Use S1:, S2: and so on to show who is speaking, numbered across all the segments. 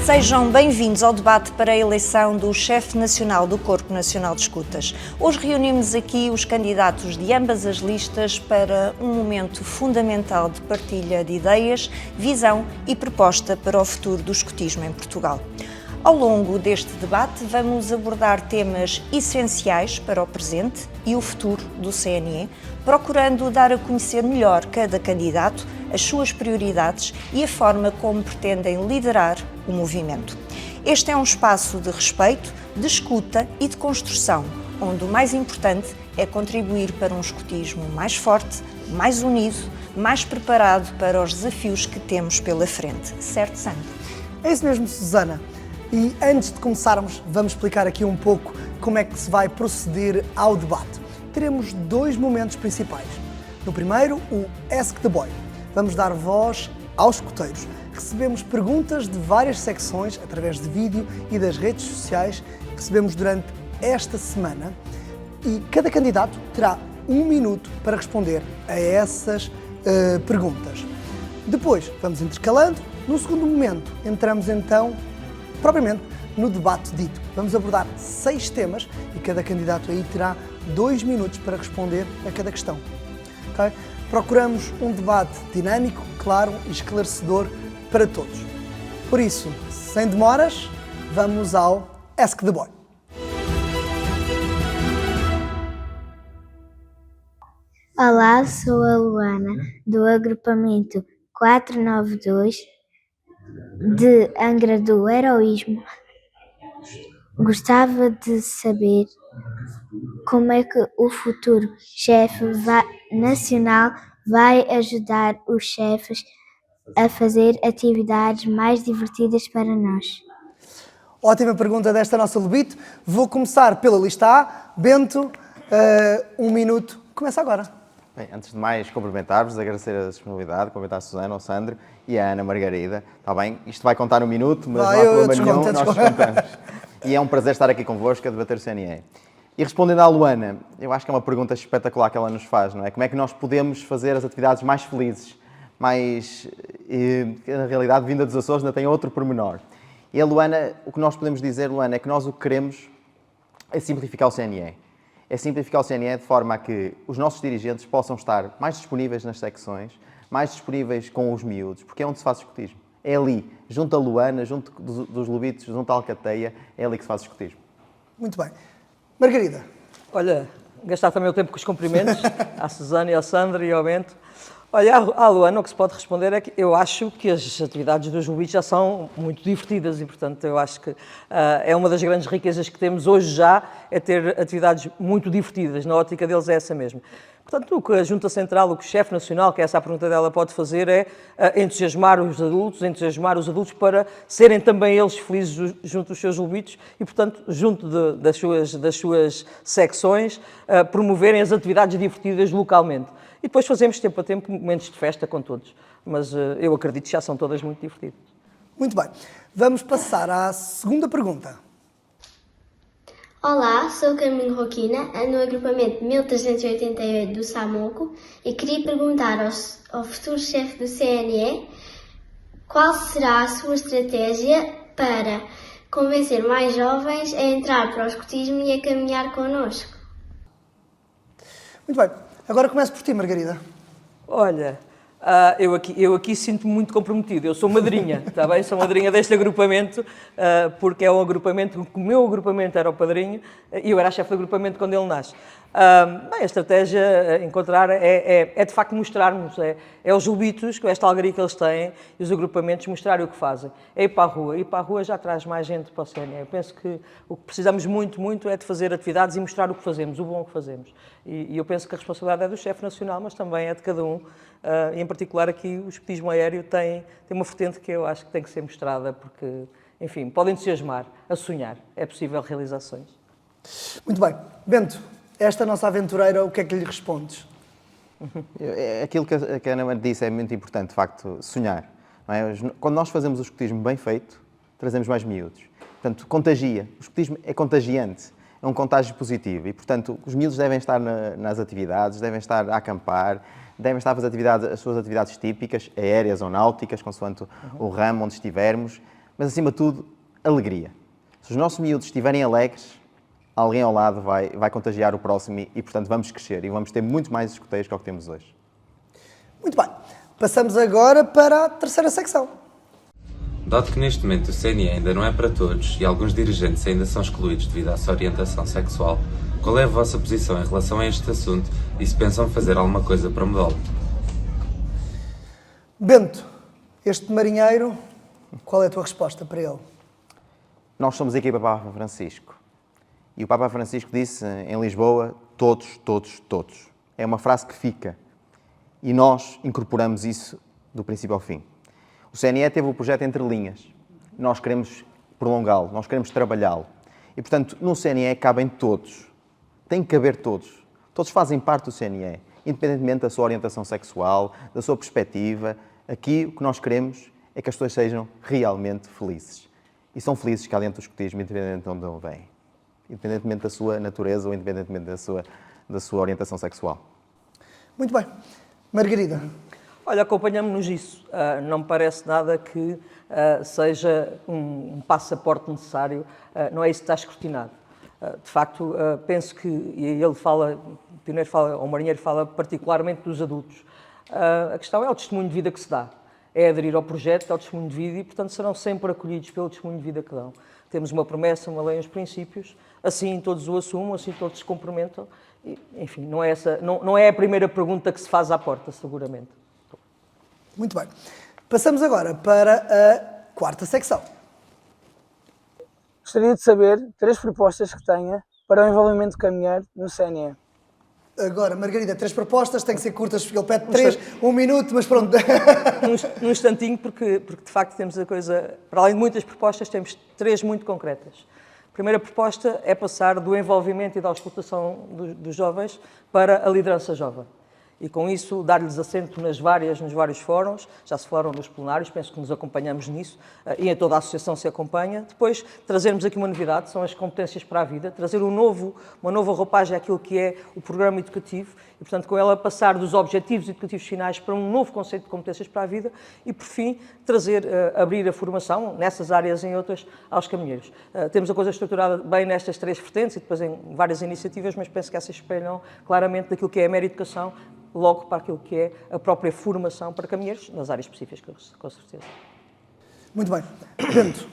S1: Sejam bem-vindos ao debate para a eleição do chefe nacional do Corpo Nacional de Escutas. Hoje reunimos aqui os candidatos de ambas as listas para um momento fundamental de partilha de ideias, visão e proposta para o futuro do escutismo em Portugal. Ao longo deste debate vamos abordar temas essenciais para o presente e o futuro do CNE, procurando dar a conhecer melhor cada candidato, as suas prioridades e a forma como pretendem liderar o movimento. Este é um espaço de respeito, de escuta e de construção, onde o mais importante é contribuir para um escutismo mais forte, mais unido, mais preparado para os desafios que temos pela frente. Certo, Sandro?
S2: É isso mesmo, Susana. E antes de começarmos, vamos explicar aqui um pouco como é que se vai proceder ao debate. Teremos dois momentos principais. No primeiro, o Ask the Boy. Vamos dar voz aos escuteiros. Recebemos perguntas de várias secções, através de vídeo e das redes sociais, que recebemos durante esta semana. E cada candidato terá 1 minuto para responder a essas perguntas. Depois, vamos intercalando. No segundo momento, entramos então propriamente no debate dito. Vamos abordar 6 temas e cada candidato aí terá 2 minutos para responder a cada questão. Okay? Procuramos um debate dinâmico, claro e esclarecedor para todos. Por isso, sem demoras, vamos ao Ask the Boy.
S3: Olá, sou a Luana, do agrupamento 492 de Angra do Heroísmo. Gostava de saber como é que o futuro chefe nacional vai ajudar os chefes a fazer atividades mais divertidas para nós.
S2: Ótima pergunta desta nossa Lubito. Vou começar pela lista A. Bento, 1 minuto. Começa agora.
S4: Bem, antes de mais, cumprimentar-vos, agradecer a disponibilidade, cumprimentar a Susana, o Sandro e a Ana Margarida. Está bem? Isto vai contar 1 minuto, mas não há problema nenhum, nós descontamos. E é um prazer estar aqui convosco a debater o CNE. E respondendo à Luana, eu acho que é uma pergunta espetacular que ela nos faz, não é? Como é que nós podemos fazer as atividades mais felizes, mais, na realidade, vinda dos Açores, ainda tem outro pormenor. E a Luana, o que nós podemos dizer, Luana, é que nós o que queremos é simplificar o CNE. É simplificar o CNE de forma a que os nossos dirigentes possam estar mais disponíveis nas secções, mais disponíveis com os miúdos, porque é onde se faz escutismo. É ali, junto a Luana, junto dos Lubitos, junto à Alcateia, é ali que se faz escutismo.
S2: Muito bem. Margarida.
S5: Olha, gastar também o tempo com os cumprimentos à Susana e ao Sandro e ao Bento. Olha, à Luana, o que se pode responder é que eu acho que as atividades dos Lubitos já são muito divertidas e, portanto, eu acho que é uma das grandes riquezas que temos hoje já, é ter atividades muito divertidas. Na ótica deles é essa mesmo. Portanto, o que a Junta Central, o que o chefe nacional, que é essa a pergunta dela, pode fazer é entusiasmar os adultos para serem também eles felizes junto dos seus Lubitos e, portanto, junto das suas secções, promoverem as atividades divertidas localmente. E depois fazemos tempo a tempo momentos de festa com todos. Mas eu acredito que já são todas muito divertidas.
S2: Muito bem. Vamos passar à segunda pergunta.
S6: Olá, sou Carminho Roquina, no agrupamento 1388 do Samoco e queria perguntar ao futuro chefe do CNE qual será a sua estratégia para convencer mais jovens a entrar para o escutismo e a caminhar connosco.
S2: Muito bem. Agora começo por ti, Margarida.
S5: Olha, eu aqui sinto-me muito comprometido. Eu sou madrinha, está bem? Sou madrinha deste agrupamento, porque é um agrupamento, o meu agrupamento era o padrinho e eu era a chefe do agrupamento quando ele nasce. Bem, a estratégia a encontrar é de facto mostrarmos, é os Lubitos, com esta alegria que eles têm, e os agrupamentos mostrarem o que fazem. É ir para a rua. Ir para a rua já traz mais gente para o CNE. Eu penso que o que precisamos muito é de fazer atividades e mostrar o que fazemos, o bom que fazemos. E eu penso que a responsabilidade é do chefe nacional, mas também é de cada um. E em particular aqui o escutismo aéreo tem uma vertente que eu acho que tem que ser mostrada, porque, enfim, podem entusiasmar, a sonhar. É possível realizações.
S2: Muito bem. Bento, esta nossa aventureira, o que é que lhe respondes?
S4: Aquilo que a Ana disse é muito importante, de facto, sonhar. Não é? Quando nós fazemos o escutismo bem feito, trazemos mais miúdos. Portanto, contagia. O escutismo é contagiante, é um contágio positivo. E, portanto, os miúdos devem estar nas atividades, devem estar a acampar, devem estar a fazer as suas atividades típicas, aéreas ou náuticas, consoante o ramo onde estivermos, mas acima de tudo, alegria. Se os nossos miúdos estiverem alegres, alguém ao lado vai contagiar o próximo e, portanto, vamos crescer e vamos ter muito mais escuteiros que o que temos hoje.
S2: Muito bem. Passamos agora para a terceira secção.
S7: Dado que neste momento o CNE ainda não é para todos e alguns dirigentes ainda são excluídos devido à sua orientação sexual, qual é a vossa posição em relação a este assunto e se pensam fazer alguma coisa para mudá-lo?
S2: Bento, este marinheiro, qual é a tua resposta para ele?
S4: Nós somos a equipa Papa Francisco. E o Papa Francisco disse em Lisboa, todos, todos, todos. É uma frase que fica. E nós incorporamos isso do princípio ao fim. O CNE teve o projeto Entre Linhas. Nós queremos prolongá-lo, nós queremos trabalhá-lo. E, portanto, no CNE cabem todos. Tem que caber todos. Todos fazem parte do CNE, independentemente da sua orientação sexual, da sua perspectiva. Aqui, o que nós queremos é que as pessoas sejam realmente felizes. E são felizes cá dentro do escotismo, independentemente de onde vêm. Independentemente da sua natureza ou independentemente da sua orientação sexual.
S2: Muito bem. Margarida.
S5: Olha, acompanhamos-nos isso. Não me parece nada que seja um passaporte necessário. Não é isso que está escrutinado. De facto, penso que, e ele fala, o pioneiro fala, ou o marinheiro fala particularmente dos adultos. A questão é o testemunho de vida que se dá. É aderir ao projeto, ao testemunho de vida e, portanto, serão sempre acolhidos pelo testemunho de vida que dão. Temos uma promessa, uma lei, uns princípios, assim todos o assumem, assim todos se cumprimentam. E, enfim, não é a primeira pergunta que se faz à porta, seguramente.
S2: Muito bem. Passamos agora para a quarta secção.
S8: Gostaria de saber 3 propostas que tenha para o envolvimento caminhar no CNE.
S2: Agora, Margarida, 3 propostas, tem que ser curtas, porque ele pede 3, 1 minuto, mas pronto.
S5: Num instantinho, porque de facto temos a coisa, para além de muitas propostas, temos 3 muito concretas. A primeira proposta é passar do envolvimento e da auscultação dos jovens para a liderança jovem. E com isso dar-lhes assento nos vários fóruns, já se falaram nos plenários, penso que nos acompanhamos nisso, e em toda a associação se acompanha. Depois, trazermos aqui uma novidade, são as competências para a vida, trazer uma nova roupagem àquilo que é o programa educativo, e portanto com ela passar dos objetivos educativos finais para um novo conceito de competências para a vida, e por fim, abrir a formação, nessas áreas e em outras, aos caminheiros. Temos a coisa estruturada bem nestas 3 vertentes, e depois em várias iniciativas, mas penso que essas espelham claramente daquilo que é a mera educação, logo para aquilo que é a própria formação para caminheiros, nas áreas específicas, com certeza.
S2: Muito bem. Bento.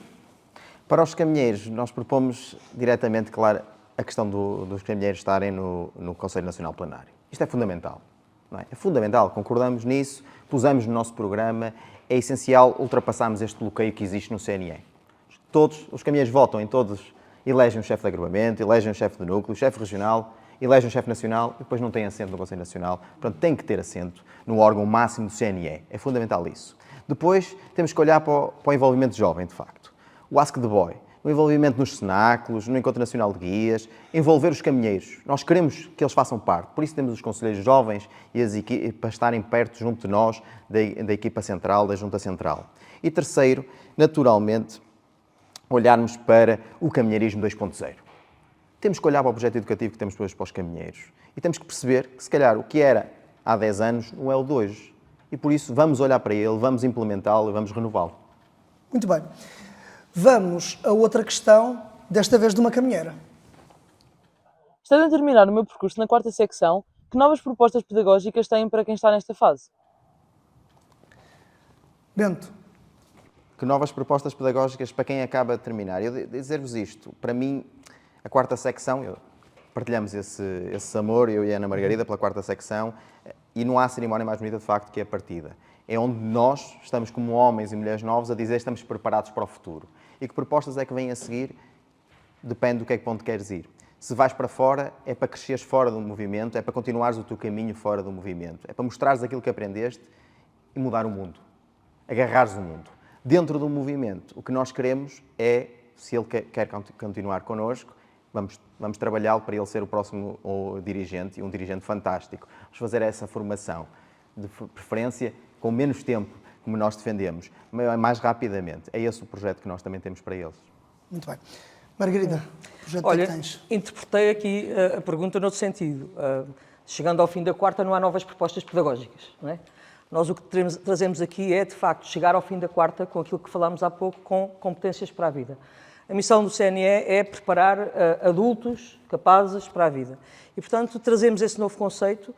S4: Para os caminheiros, nós propomos diretamente, claro, a questão dos caminheiros estarem no Conselho Nacional Plenário. Isto é fundamental, não é? É fundamental, concordamos nisso, pusemos no nosso programa, é essencial ultrapassarmos este bloqueio que existe no CNE. Todos os caminheiros votam em todos, elegem o chefe de agrupamento, elegem o chefe do núcleo, o chefe regional, elege um chefe nacional e depois não tem assento no Conselho Nacional. Portanto, tem que ter assento no órgão máximo do CNE. É fundamental isso. Depois, temos que olhar para o envolvimento jovem, de facto. O Ask the Boy, o envolvimento nos cenáculos, no Encontro Nacional de Guias, envolver os caminheiros. Nós queremos que eles façam parte. Por isso temos os conselheiros jovens e as para estarem perto, junto de nós, da equipa central, da Junta Central. E terceiro, naturalmente, olharmos para o caminheirismo 2.0. Temos que olhar para o projeto educativo que temos hoje para os caminheiros e temos que perceber que, se calhar, o que era há 10 anos não é o de hoje. E, por isso, vamos olhar para ele, vamos implementá-lo e vamos renová-lo.
S2: Muito bem. Vamos a outra questão, desta vez de uma caminheira.
S8: Estando a terminar o meu percurso na 4ª secção, que novas propostas pedagógicas têm para quem está nesta fase?
S2: Bento.
S4: Que novas propostas pedagógicas para quem acaba de terminar? Eu dizer-vos isto, para mim, a 4ª secção, partilhamos esse amor, eu e a Ana Margarida, pela 4ª secção, e não há cerimónia mais bonita, de facto, que a partida. É onde nós estamos, como homens e mulheres novos, a dizer que estamos preparados para o futuro. E que propostas é que vêm a seguir? Depende do que é que ponto queres ir. Se vais para fora, é para cresceres fora do movimento, é para continuares o teu caminho fora do movimento, é para mostrares aquilo que aprendeste e mudar o mundo, agarrares o mundo. Dentro do movimento, o que nós queremos é, se ele quer continuar connosco, vamos trabalhá-lo para ele ser o próximo dirigente, e um dirigente fantástico. Vamos fazer essa formação, de preferência com menos tempo, como nós defendemos, mais rapidamente. É esse o projeto que nós também temos para eles.
S2: Muito bem. Margarida, que projeto
S5: Olha,
S2: que tens?
S5: interpretei aqui a pergunta noutro sentido. Chegando ao fim da 4ª, não há novas propostas pedagógicas, não é? Nós o que trazemos aqui é, de facto, chegar ao fim da quarta com aquilo que falámos há pouco, com competências para a vida. A missão do CNE é preparar adultos capazes para a vida. E, portanto, trazemos esse novo conceito,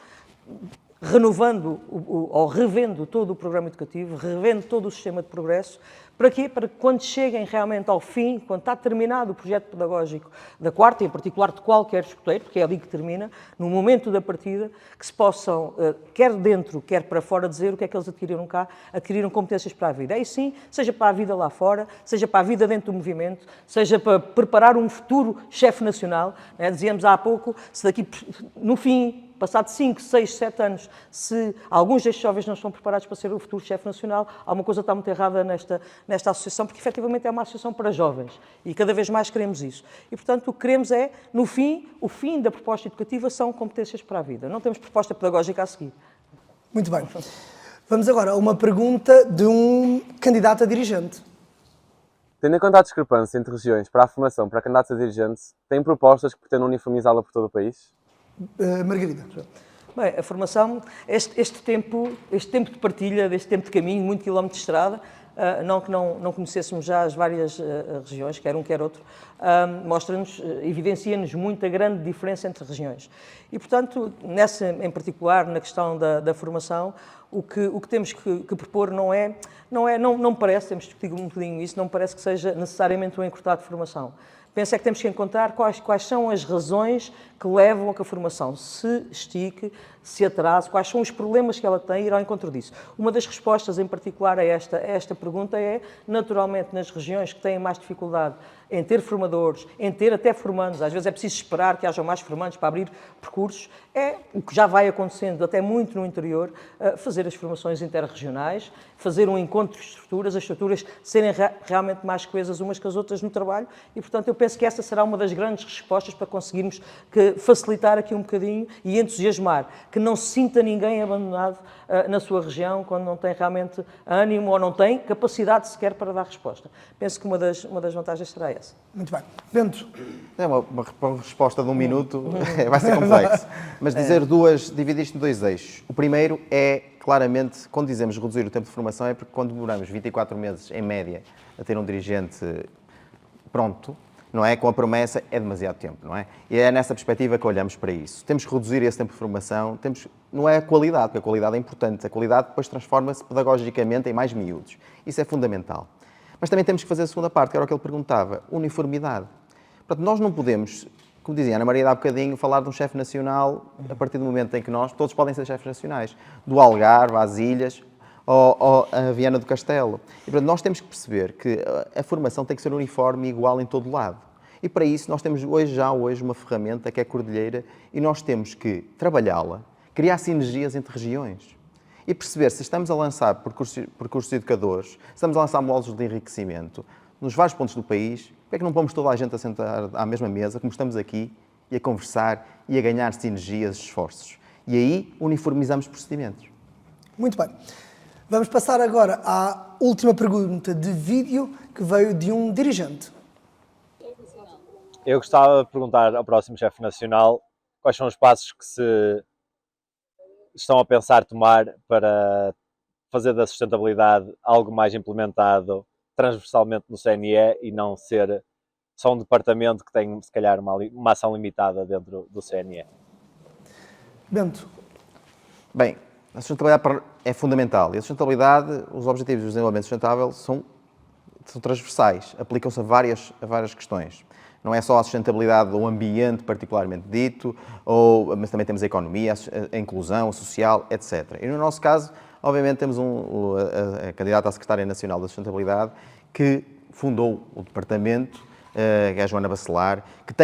S5: renovando ou revendo todo o programa educativo, revendo todo o sistema de progresso. Para quê? Para que quando cheguem realmente ao fim, quando está terminado o projeto pedagógico da quarta, em particular de qualquer escoteiro, porque é ali que termina, no momento da partida, que se possam, quer dentro, quer para fora, dizer o que é que eles adquiriram cá, adquiriram competências para a vida. Aí sim, seja para a vida lá fora, seja para a vida dentro do movimento, seja para preparar um futuro chefe nacional. Né? Dizíamos há pouco, se daqui, no fim, passado 5, 6, 7 anos, se alguns destes jovens não estão preparados para ser o futuro chefe nacional, alguma coisa está muito errada nesta associação, porque efetivamente é uma associação para jovens e cada vez mais queremos isso. E, portanto, o que queremos é, no fim, o fim da proposta educativa são competências para a vida. Não temos proposta pedagógica a seguir.
S2: Muito bem. Vamos agora a uma pergunta de um candidato a dirigente.
S9: Tendo em conta a discrepância entre regiões para a formação para candidatos a dirigentes, tem propostas que pretendam uniformizá-la por todo o país?
S2: Margarida.
S5: Bem, a formação, este tempo de partilha, este tempo de caminho, muito quilómetro de estrada, não que não conhecêssemos já as várias regiões, quer um, quer outro, mostra-nos, evidencia-nos muita grande diferença entre regiões. E, portanto, nessa, em particular, na questão da formação, o que temos que propor não me parece, temos discutido um bocadinho isso, não me parece que seja necessariamente um encurtado de formação. Penso é que temos que encontrar quais são as razões que levam a que a formação se estique, se atrase, quais são os problemas que ela tem e ir ao encontro disso. Uma das respostas, em particular, a esta pergunta é, naturalmente, nas regiões que têm mais dificuldade em ter formadores, em ter até formandos, às vezes é preciso esperar que hajam mais formandos para abrir percursos, é o que já vai acontecendo até muito no interior, fazer as formações interregionais, fazer um encontro de estruturas, as estruturas serem realmente mais coesas umas que as outras no trabalho e, portanto, eu penso que essa será uma das grandes respostas para conseguirmos facilitar aqui um bocadinho e entusiasmar, que não se sinta ninguém abandonado na sua região quando não tem realmente ânimo ou não tem capacidade sequer para dar resposta. Penso que uma das vantagens será essa.
S2: Muito bem. Bento.
S4: É uma resposta de um minuto, vai ser complexo. Mas dividir isto em dois eixos. O primeiro é, claramente, quando dizemos reduzir o tempo de formação, é porque quando demoramos 24 meses, em média, a ter um dirigente pronto, não é? Com a promessa, é demasiado tempo, não é? E é nessa perspectiva que olhamos para isso. Temos que reduzir esse tempo de formação, não é a qualidade, porque a qualidade é importante. A qualidade depois transforma-se pedagogicamente em mais miúdos. Isso é fundamental. Mas também temos que fazer a segunda parte, que era o que ele perguntava, uniformidade. Portanto, nós não podemos, como dizia a Ana Maria há bocadinho, falar de um chefe nacional a partir do momento em que todos podem ser chefes nacionais. Do Algarve às Ilhas ou a Viana do Castelo. E, portanto, nós temos que perceber que a formação tem que ser uniforme e igual em todo lado. E para isso nós temos hoje uma ferramenta que é a Cordilheira e nós temos que trabalhá-la, criar sinergias entre regiões e perceber se estamos a lançar percursos educadores, se estamos a lançar módulos de enriquecimento nos vários pontos do país, porque é que não pomos toda a gente a sentar à mesma mesa, como estamos aqui, e a conversar e a ganhar sinergias e esforços. E aí uniformizamos procedimentos.
S2: Muito bem. Vamos passar agora à última pergunta de vídeo que veio de um dirigente.
S10: Eu gostava de perguntar ao próximo chefe nacional quais são os passos que se estão a pensar tomar para fazer da sustentabilidade algo mais implementado transversalmente no CNE e não ser só um departamento que tem, se calhar, uma ação limitada dentro do CNE.
S2: Bento.
S4: Bem, a sustentabilidade é fundamental e a sustentabilidade, os objetivos do desenvolvimento sustentável são transversais, aplicam-se a várias questões. Não é só a sustentabilidade do ambiente particularmente dito, mas também temos a economia, a inclusão social, etc. E no nosso caso, obviamente, temos a candidata à Secretária Nacional da Sustentabilidade que fundou o departamento, que é a Joana Bacelar, que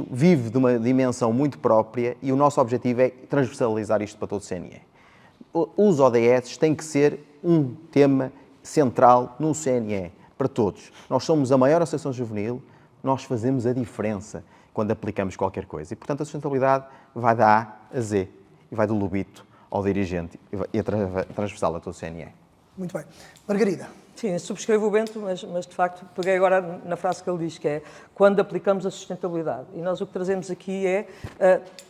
S4: vive de uma dimensão muito própria e o nosso objetivo é transversalizar isto para todo o CNE. Os ODS têm que ser um tema central no CNE, para todos. Nós somos a maior associação juvenil, nós fazemos a diferença quando aplicamos qualquer coisa. E, portanto, a sustentabilidade vai da A a Z, e vai do lobito ao dirigente, e é transversal a todo o CNE.
S2: Muito bem. Margarida.
S5: Sim, subscrevo o Bento, mas de facto peguei agora na frase que ele diz, que é quando aplicamos a sustentabilidade. E nós o que trazemos aqui é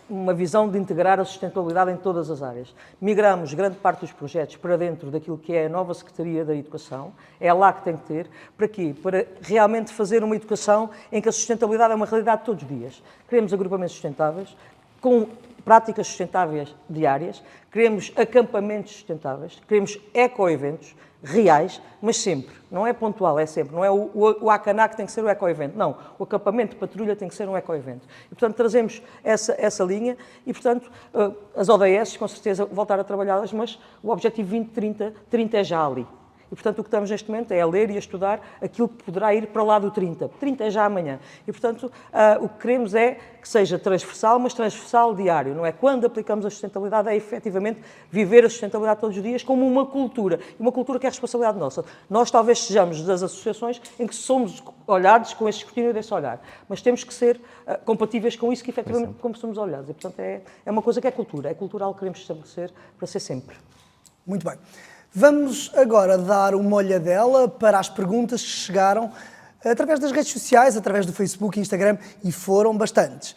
S5: uma visão de integrar a sustentabilidade em todas as áreas. Migramos grande parte dos projetos para dentro daquilo que é a nova Secretaria da Educação, é lá que tem que ter. Para quê? Para realmente fazer uma educação em que a sustentabilidade é uma realidade todos os dias. Queremos agrupamentos sustentáveis, com práticas sustentáveis diárias, queremos acampamentos sustentáveis, queremos eco-eventos reais, mas sempre, não é pontual, é sempre, não é o Acaná que tem que ser o eco-evento, não, o acampamento de patrulha tem que ser um eco-evento. E, portanto, trazemos essa linha e, portanto, as ODS, com certeza, voltar a trabalhá-las, mas o objetivo 2030, 30 é já ali. E, portanto, o que estamos neste momento é a ler e a estudar aquilo que poderá ir para lá do 30. 30 é já amanhã. E, portanto, o que queremos é que seja transversal, mas transversal diário. Não é? Quando aplicamos a sustentabilidade, é efetivamente viver a sustentabilidade todos os dias como uma cultura. E uma cultura que é responsabilidade nossa. Nós talvez sejamos das associações em que somos olhados com esse escrutínio desse olhar. Mas temos que ser compatíveis com isso que efetivamente como somos olhados. E, portanto, é uma coisa que é cultura. É cultural que queremos estabelecer para ser sempre.
S2: Muito bem. Vamos agora dar uma olhadela para as perguntas que chegaram através das redes sociais, através do Facebook e Instagram, e foram bastantes.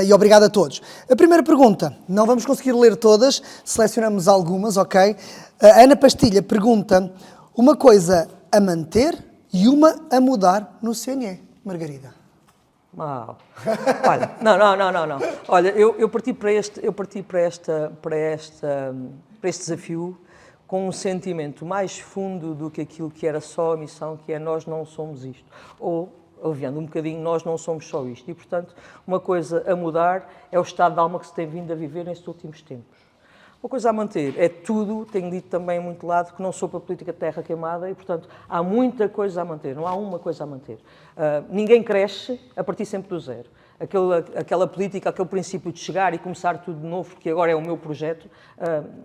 S2: E obrigado a todos. A primeira pergunta, não vamos conseguir ler todas, selecionamos algumas, ok? A Ana Pastilha pergunta uma coisa a manter e uma a mudar no CNE. Margarida.
S5: Uau. Olha, não. Olha, eu parti para este desafio com um sentimento mais fundo do que aquilo que era só a missão, que é nós não somos isto. Ou, aliviando um bocadinho, nós não somos só isto. E, portanto, uma coisa a mudar é o estado de alma que se tem vindo a viver nestes últimos tempos. Uma coisa a manter é tudo, tenho dito também muito lado, que não sou para a política de terra queimada e, portanto, há muita coisa a manter, não há uma coisa a manter. Ninguém cresce a partir sempre do zero. Aquela política, aquele princípio de chegar e começar tudo de novo, porque agora é o meu projeto,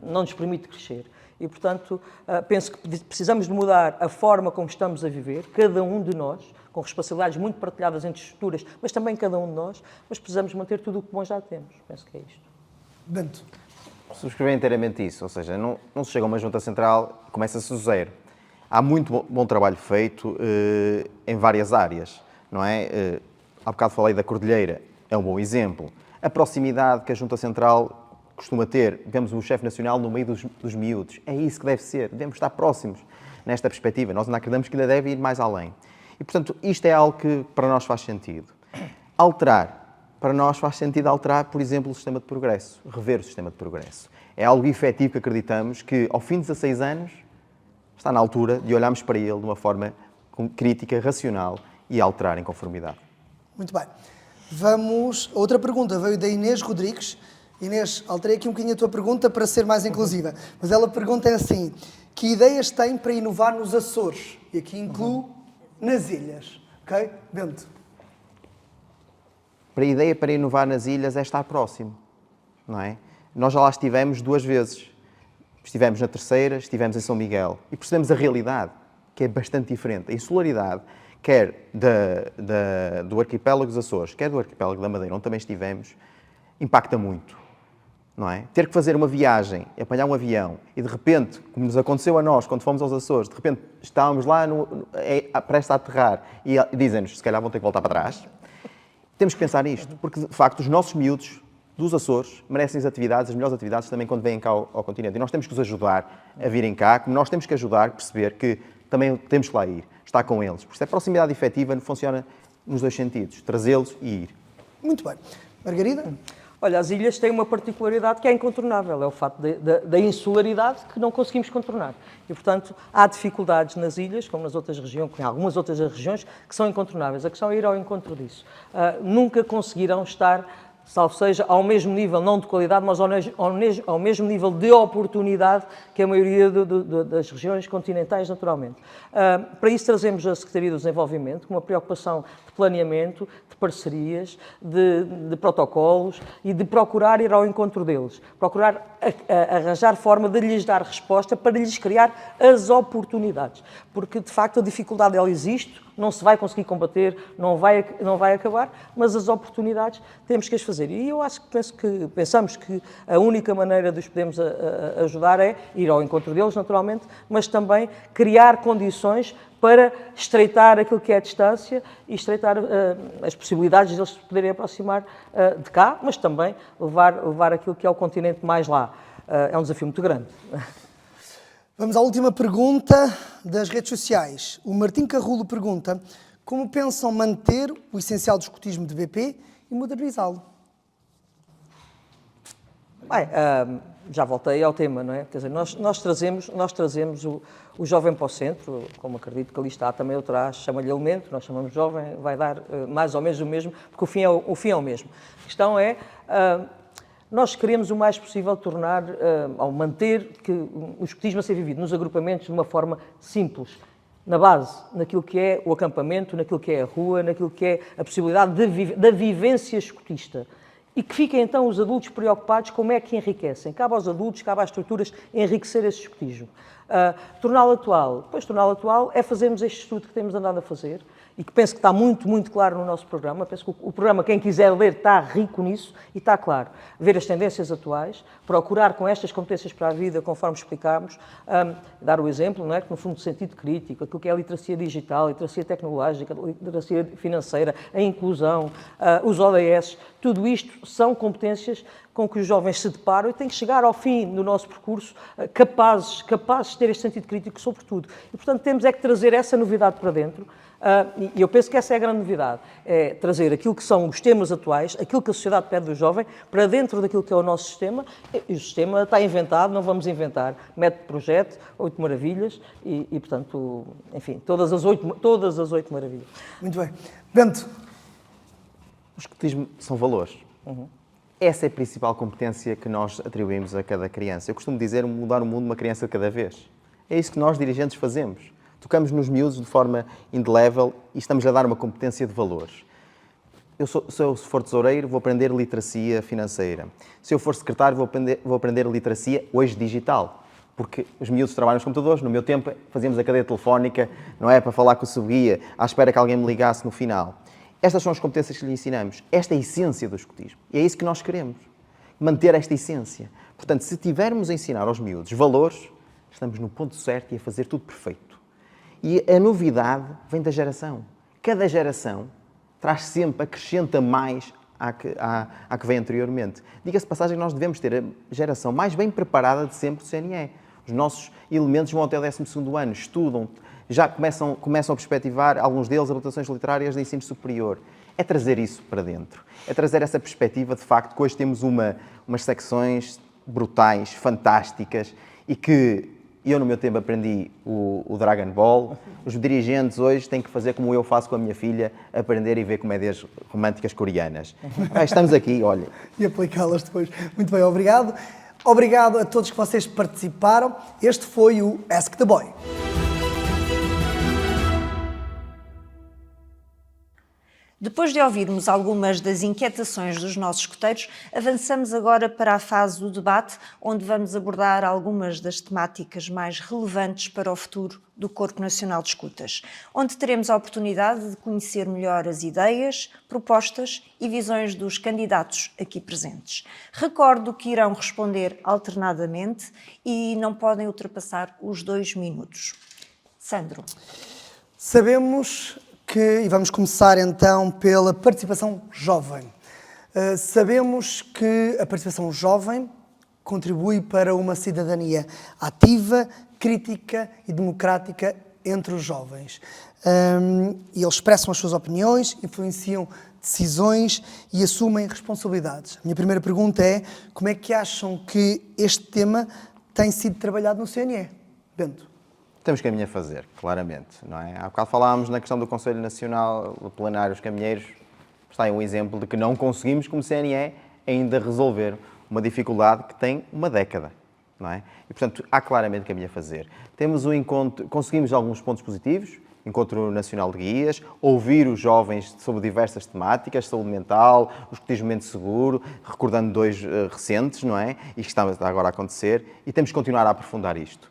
S5: não nos permite crescer. E, portanto, penso que precisamos de mudar a forma como estamos a viver, cada um de nós, com responsabilidades muito partilhadas entre estruturas, mas também cada um de nós, mas precisamos manter tudo o que bom já temos. Penso que é isto.
S2: Bento.
S4: Subscrever inteiramente isso, ou seja, não se chega a uma junta central, começa-se do zero. Há muito bom trabalho feito em várias áreas, não é? Há bocado falei da Cordilheira, é um bom exemplo. A proximidade que a junta central costuma ter, vemos o chefe nacional no meio dos miúdos. É isso que deve ser, devemos estar próximos nesta perspectiva. Nós ainda acreditamos que ainda deve ir mais além. E, portanto, isto é algo que para nós faz sentido. Alterar. Para nós faz sentido alterar, por exemplo, o sistema de progresso, rever o sistema de progresso. É algo efetivo que acreditamos que, ao fim de 16 anos, está na altura de olharmos para ele de uma forma crítica, racional e alterar em conformidade.
S2: Muito bem. Outra pergunta veio da Inês Rodrigues. Inês, alterei aqui um bocadinho a tua pergunta para ser mais inclusiva, mas ela pergunta assim, que ideias tem para inovar nos Açores? E aqui incluo nas ilhas, ok? Bento.
S4: A ideia para inovar nas ilhas é estar próximo, não é? Nós já lá estivemos 2 vezes. Estivemos na terceira, estivemos em São Miguel. E percebemos a realidade, que é bastante diferente. A insularidade, quer do arquipélago dos Açores, quer do arquipélago da Madeira, onde também estivemos, impacta muito. Não é? Ter que fazer uma viagem, apanhar um avião e de repente, como nos aconteceu a nós quando fomos aos Açores, de repente estávamos lá prestes a aterrar e dizem-nos, se calhar vão ter que voltar para trás. Temos que pensar nisto, porque de facto os nossos miúdos dos Açores merecem as melhores atividades também quando vêm cá ao continente. E nós temos que os ajudar a virem cá, como nós temos que ajudar a perceber que também temos que lá ir, estar com eles. Porque se a proximidade efetiva funciona nos 2 sentidos, trazê-los e ir.
S2: Muito bem. Margarida?
S5: Olha, as ilhas têm uma particularidade que é incontornável, é o facto da insularidade que não conseguimos contornar. E, portanto, há dificuldades nas ilhas, como nas outras regiões, em algumas outras regiões, que são incontornáveis. A questão é ir ao encontro disso. Nunca conseguirão estar, salvo seja, ao mesmo nível, não de qualidade, mas ao mesmo nível de oportunidade que a maioria das regiões continentais, naturalmente. Para isso trazemos a Secretaria do Desenvolvimento, com uma preocupação de planeamento, de parcerias, de protocolos e de procurar ir ao encontro deles. Procurar arranjar forma de lhes dar resposta para lhes criar as oportunidades. Porque, de facto, a dificuldade ela existe, não se vai conseguir combater, não vai acabar, mas as oportunidades temos que as fazer. fazer. E eu pensamos que a única maneira de os podermos ajudar é ir ao encontro deles, naturalmente, mas também criar condições para estreitar aquilo que é a distância e estreitar as possibilidades de eles se poderem aproximar de cá, mas também levar aquilo que é o continente mais lá. É um desafio muito grande.
S2: Vamos à última pergunta das redes sociais. O Martim Carrulo pergunta como pensam manter o essencial do escotismo de BP e modernizá-lo?
S5: Bem, já voltei ao tema, não é? Quer dizer, nós trazemos o jovem para o centro, como acredito que ali está também atrás, chama-lhe elemento, nós chamamos jovem, vai dar mais ou menos o mesmo, porque o fim é o mesmo. A questão é, nós queremos o mais possível tornar, ao manter que o escotismo a ser vivido nos agrupamentos de uma forma simples, na base, naquilo que é o acampamento, naquilo que é a rua, naquilo que é a possibilidade da vivência escotista. E que fiquem então os adultos preocupados como é que enriquecem. Cabe aos adultos, cabe às estruturas enriquecer esse escotismo. Torná-lo atual. Pois, torná-lo atual é fazermos este estudo que temos andado a fazer e que penso que está muito, muito claro no nosso programa. Penso que o programa, quem quiser ler, está rico nisso e está claro. Ver as tendências atuais, procurar com estas competências para a vida, conforme explicámos, dar o exemplo, não é? Que no fundo de sentido crítico, aquilo que é a literacia digital, a literacia tecnológica, a literacia financeira, a inclusão, os ODS, tudo isto são competências com que os jovens se deparam e têm que chegar ao fim do nosso percurso capazes de ter este sentido crítico sobre tudo. E, portanto, temos é que trazer essa novidade para dentro. E eu penso que essa é a grande novidade, é trazer aquilo que são os temas atuais, aquilo que a sociedade pede do jovem, para dentro daquilo que é o nosso sistema. E o sistema está inventado, não vamos inventar. Método projeto, 8 maravilhas e portanto, enfim, todas as 8 maravilhas.
S2: Muito bem. Bento.
S4: O escotismo são valores. Essa é a principal competência que nós atribuímos a cada criança. Eu costumo dizer mudar o mundo uma criança de cada vez. É isso que nós, dirigentes, fazemos. Tocamos nos miúdos de forma indelével e estamos a dar uma competência de valores. Se eu for tesoureiro, vou aprender literacia financeira. Se eu for secretário, vou aprender literacia hoje digital. Porque os miúdos trabalham nos computadores. No meu tempo, fazíamos a cadeia telefónica, não é? Para falar com o subguia, à espera que alguém me ligasse no final. Estas são as competências que lhe ensinamos. Esta é a essência do escotismo. E é isso que nós queremos. Manter esta essência. Portanto, se tivermos a ensinar aos miúdos valores, estamos no ponto certo e a fazer tudo perfeito. E a novidade vem da geração. Cada geração traz sempre, acrescenta mais à que vem anteriormente. Diga-se de passagem que nós devemos ter a geração mais bem preparada de sempre do CNE. Os nossos elementos vão até o 12º ano, estudam, já começam a perspectivar, alguns deles, habilitações literárias de ensino superior. É trazer isso para dentro. É trazer essa perspectiva, de facto, que hoje temos umas secções brutais, fantásticas, e que eu, no meu tempo, aprendi o Dragon Ball. Os dirigentes hoje têm que fazer como eu faço com a minha filha, aprender e ver comédias românticas coreanas. Estamos aqui, olha.
S2: E aplicá-las depois. Muito bem, obrigado. Obrigado a todos que vocês participaram. Este foi o Ask the Boy.
S1: Depois de ouvirmos algumas das inquietações dos nossos escoteiros, avançamos agora para a fase do debate, onde vamos abordar algumas das temáticas mais relevantes para o futuro do Corpo Nacional de Escutas, onde teremos a oportunidade de conhecer melhor as ideias, propostas e visões dos candidatos aqui presentes. Recordo que irão responder alternadamente e não podem ultrapassar os 2 minutos. Sandro.
S2: Sabemos e vamos começar então pela participação jovem. Sabemos que a participação jovem contribui para uma cidadania ativa, crítica e democrática entre os jovens. E eles expressam as suas opiniões, influenciam decisões e assumem responsabilidades. A minha primeira pergunta é: como é que acham que este tema tem sido trabalhado no CNE? Bento.
S4: Temos caminho a fazer, claramente, não é? Há bocado falámos na questão do Conselho Nacional, do Plenário, os caminheiros. Está aí um exemplo de que não conseguimos, como CNE, ainda resolver uma dificuldade que tem uma década, não é? E, portanto, há claramente caminho a fazer. Temos um encontro, conseguimos alguns pontos positivos, Encontro Nacional de Guias, ouvir os jovens sobre diversas temáticas, saúde mental, o escotismo seguro, recordando 2 recentes, não é? E que está agora a acontecer, e temos que continuar a aprofundar isto.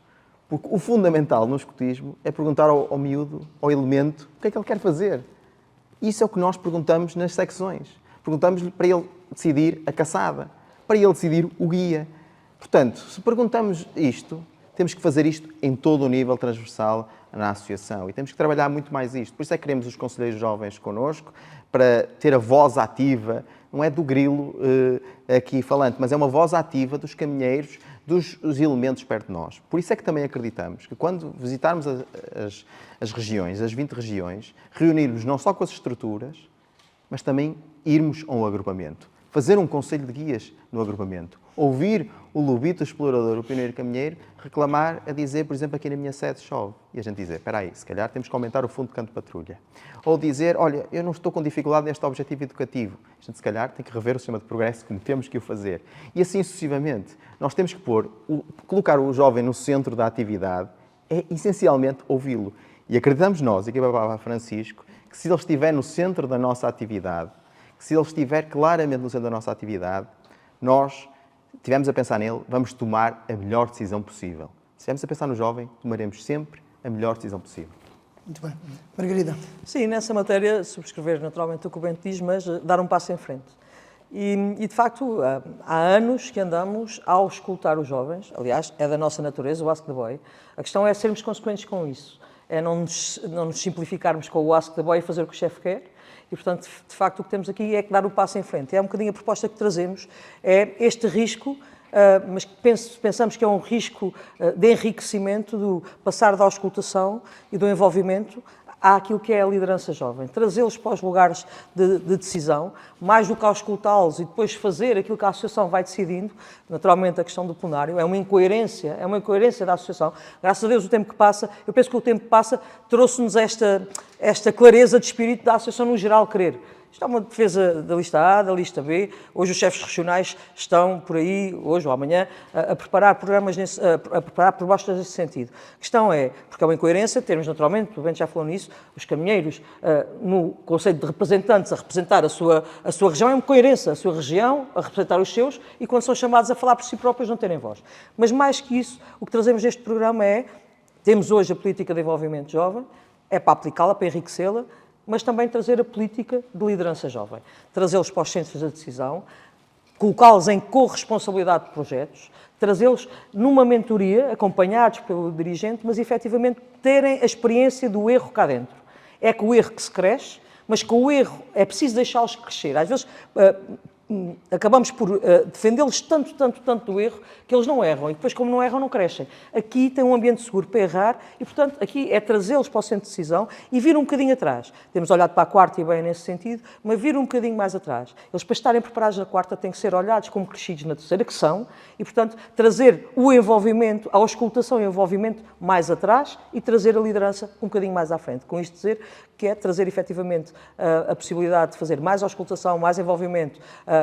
S4: Porque o fundamental no escotismo é perguntar ao miúdo, ao elemento, o que é que ele quer fazer. Isso é o que nós perguntamos nas secções. Perguntamos-lhe para ele decidir a caçada, para ele decidir o guia. Portanto, se perguntamos isto, temos que fazer isto em todo o nível transversal na associação e temos que trabalhar muito mais isto. Por isso é que queremos os conselheiros jovens connosco, para ter a voz ativa, não é do grilo aqui falante, mas é uma voz ativa dos caminheiros, dos elementos perto de nós. Por isso é que também acreditamos que quando visitarmos as regiões, as 20 regiões, reunirmos não só com as estruturas, mas também irmos a um agrupamento. Fazer um conselho de guias no agrupamento. Ouvir o lobito, o explorador, o pioneiro caminheiro, reclamar, a dizer, por exemplo, aqui na minha sede chove. E a gente dizer, espera aí, se calhar temos que aumentar o fundo de canto de patrulha. Ou dizer, olha, eu não estou com dificuldade neste objetivo educativo. A gente, se calhar, tem que rever o sistema de progresso, como temos que o fazer. E assim sucessivamente. Nós temos que colocar o jovem no centro da atividade, é essencialmente ouvi-lo. E acreditamos nós, aqui para Papa Francisco, que se ele estiver no centro da nossa atividade, que se ele estiver claramente no centro da nossa atividade, nós estivermos a pensar nele, vamos tomar a melhor decisão possível. Se estivermos a pensar no jovem, tomaremos sempre a melhor decisão possível.
S2: Muito bem. Margarida.
S5: Sim, nessa matéria, subscrever naturalmente o que o Bento diz, mas dar um passo em frente. E de facto, há anos que andamos a auscultar os jovens, aliás, é da nossa natureza, o Ask the Boy. A questão é sermos consequentes com isso, é não nos simplificarmos com o Ask the Boy e fazer o que o chefe quer. E, portanto, de facto, o que temos aqui é que dar o passo em frente. É um bocadinho a proposta que trazemos, é este risco, mas pensamos que é um risco de enriquecimento, do passar da auscultação e do envolvimento àquilo que é a liderança jovem. Trazê-los para os lugares de decisão, mais do que auscultá-los e depois fazer aquilo que a associação vai decidindo. Naturalmente, a questão do plenário é uma incoerência da associação. Graças a Deus, o tempo que passa, eu penso que o tempo que passa trouxe-nos esta clareza de espírito da associação no geral querer. Isto é uma defesa da lista A, da lista B. Hoje os chefes regionais estão por aí, hoje ou amanhã, a preparar programas, a preparar propostas nesse sentido. A questão é, porque é uma incoerência, termos naturalmente, o Bento já falou nisso, os caminheiros no Conselho de Representantes a representar a sua região, é uma incoerência, a sua região a representar os seus e quando são chamados a falar por si próprios não terem voz. Mas mais que isso, o que trazemos neste programa é, temos hoje a política de envolvimento jovem, é para aplicá-la, para enriquecê-la, mas também trazer a política de liderança jovem. Trazê-los para os centros de decisão, colocá-los em corresponsabilidade de projetos, trazê-los numa mentoria, acompanhados pelo dirigente, mas efetivamente terem a experiência do erro cá dentro. É com o erro que se cresce, mas com o erro é preciso deixá-los crescer. Às vezes acabamos por defendê-los tanto do erro que eles não erram e depois, como não erram, não crescem. Aqui tem um ambiente seguro para errar e, portanto, aqui é trazê-los para o centro de decisão e vir um bocadinho atrás. Temos olhado para a quarta e bem nesse sentido, mas vir um bocadinho mais atrás. Eles, para estarem preparados na quarta, têm que ser olhados como crescidos na terceira, que são, e, portanto, trazer o envolvimento, a auscultação e o envolvimento mais atrás e trazer a liderança um bocadinho mais à frente. Com isto dizer que é trazer, efetivamente, a possibilidade de fazer mais auscultação, mais envolvimento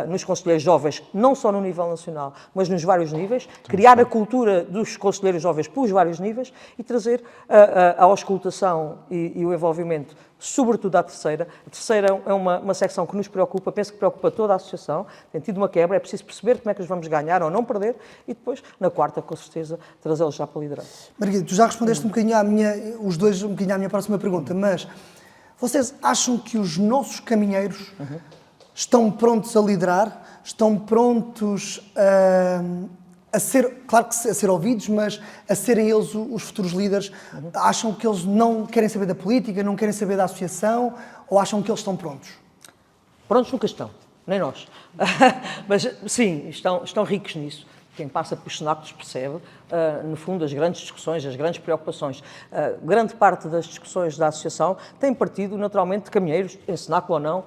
S5: nos conselheiros jovens, não só no nível nacional, mas nos vários níveis, criar a cultura dos conselheiros jovens pelos vários níveis e trazer a auscultação e o envolvimento, sobretudo à terceira. A terceira é uma secção que nos preocupa, penso que preocupa toda a associação, tem tido uma quebra, é preciso perceber como é que os vamos ganhar ou não perder e depois, na quarta, com certeza, trazê-los já para a liderança.
S2: Margarida, tu já respondeste um bocadinho os dois um bocadinho à minha próxima pergunta, mas vocês acham que os nossos caminheiros estão prontos a liderar, estão prontos a ser, claro que a ser ouvidos, mas a serem eles os futuros líderes? Acham que eles não querem saber da política, não querem saber da associação, ou acham que eles estão prontos?
S5: Prontos nunca estão, nem nós. Mas sim, estão ricos nisso. Quem passa pelos cenáculos percebe, no fundo, as grandes discussões, as grandes preocupações. Grande parte das discussões da associação tem partido, naturalmente, de caminheiros, em cenáculo ou não,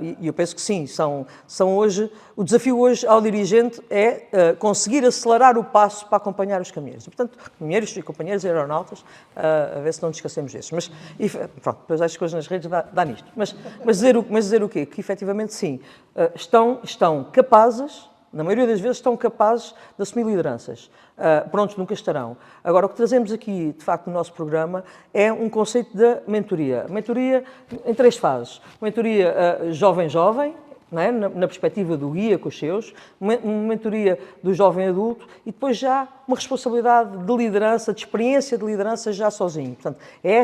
S5: e eu penso que sim, são hoje, o desafio hoje ao dirigente é conseguir acelerar o passo para acompanhar os caminheiros. E, portanto, caminheiros e companheiros aeronautas, a ver se não nos esquecemos desses. Mas, pronto, depois as coisas nas redes dá nisto. Mas dizer o quê? Que, efetivamente, sim, estão capazes, na maioria das vezes estão capazes de assumir lideranças. Prontos, nunca estarão. Agora, o que trazemos aqui, de facto, no nosso programa é um conceito de mentoria. Mentoria em 3 fases. Mentoria jovem-jovem, não é? Na perspectiva do guia com os seus, uma mentoria do jovem adulto e depois já uma responsabilidade de liderança, de experiência de liderança já sozinho. Portanto, é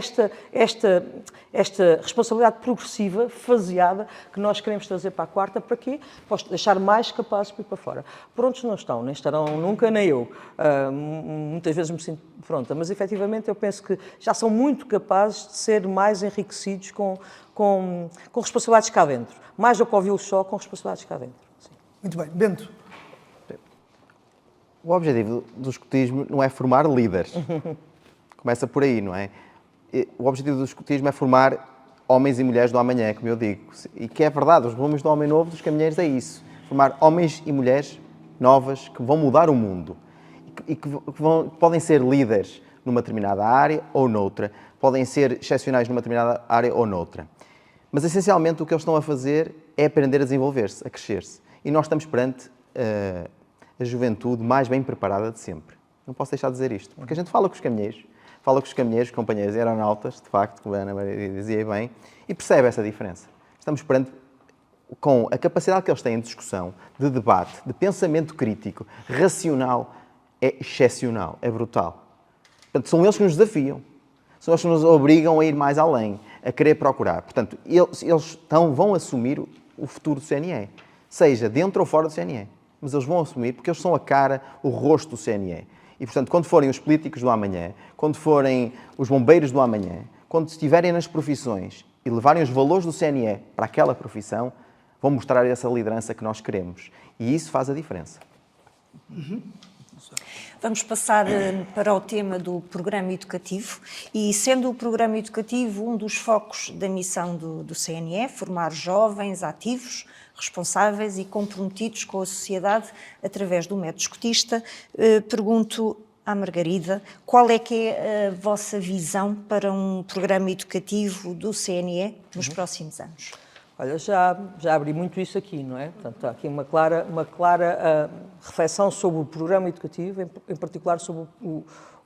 S5: esta responsabilidade progressiva, faseada, que nós queremos trazer para a quarta. Para quê? Para os deixar mais capazes para ir para fora. Prontos não estão, nem estarão nunca, nem eu. Muitas vezes me sinto pronta, mas efetivamente eu penso que já são muito capazes de ser mais enriquecidos com responsabilidades cá dentro. Mais do que ouvi-los só, com responsabilidades cá dentro. Sim.
S2: Muito bem. Bento.
S4: O objetivo do escotismo não é formar líderes. Começa por aí, não é? O objetivo do escotismo é formar homens e mulheres do amanhã, como eu digo. E que é verdade, os rumos do homem novo dos caminheiros é isso. Formar homens e mulheres novas que vão mudar o mundo. E que podem ser líderes numa determinada área ou noutra. Podem ser excepcionais numa determinada área ou noutra. Mas, essencialmente, o que eles estão a fazer é aprender a desenvolver-se, a crescer-se. E nós estamos perante a juventude mais bem preparada de sempre. Não posso deixar de dizer isto. Porque a gente fala com os caminheiros, companheiros aeronautas, de facto, como a Ana Maria dizia bem, e percebe essa diferença. Estamos perante, com a capacidade que eles têm de discussão, de debate, de pensamento crítico, racional, é excepcional, é brutal. Portanto, são eles que nos desafiam. São eles que nos obrigam a ir mais além, a querer procurar. Portanto, eles vão assumir o futuro do CNE, seja dentro ou fora do CNE. Mas eles vão assumir porque eles são a cara, o rosto do CNE. E, portanto, quando forem os políticos do amanhã, quando forem os bombeiros do amanhã, quando estiverem nas profissões e levarem os valores do CNE para aquela profissão, vão mostrar essa liderança que nós queremos. E isso faz a diferença.
S1: Vamos passar para o tema do programa educativo e, sendo o programa educativo um dos focos da missão do CNE, formar jovens ativos, responsáveis e comprometidos com a sociedade através do método escotista, pergunto à Margarida qual é que é a vossa visão para um programa educativo do CNE nos próximos anos?
S5: Olha, já abri muito isso aqui, não é? Portanto, há aqui uma clara reflexão sobre o programa educativo, em particular sobre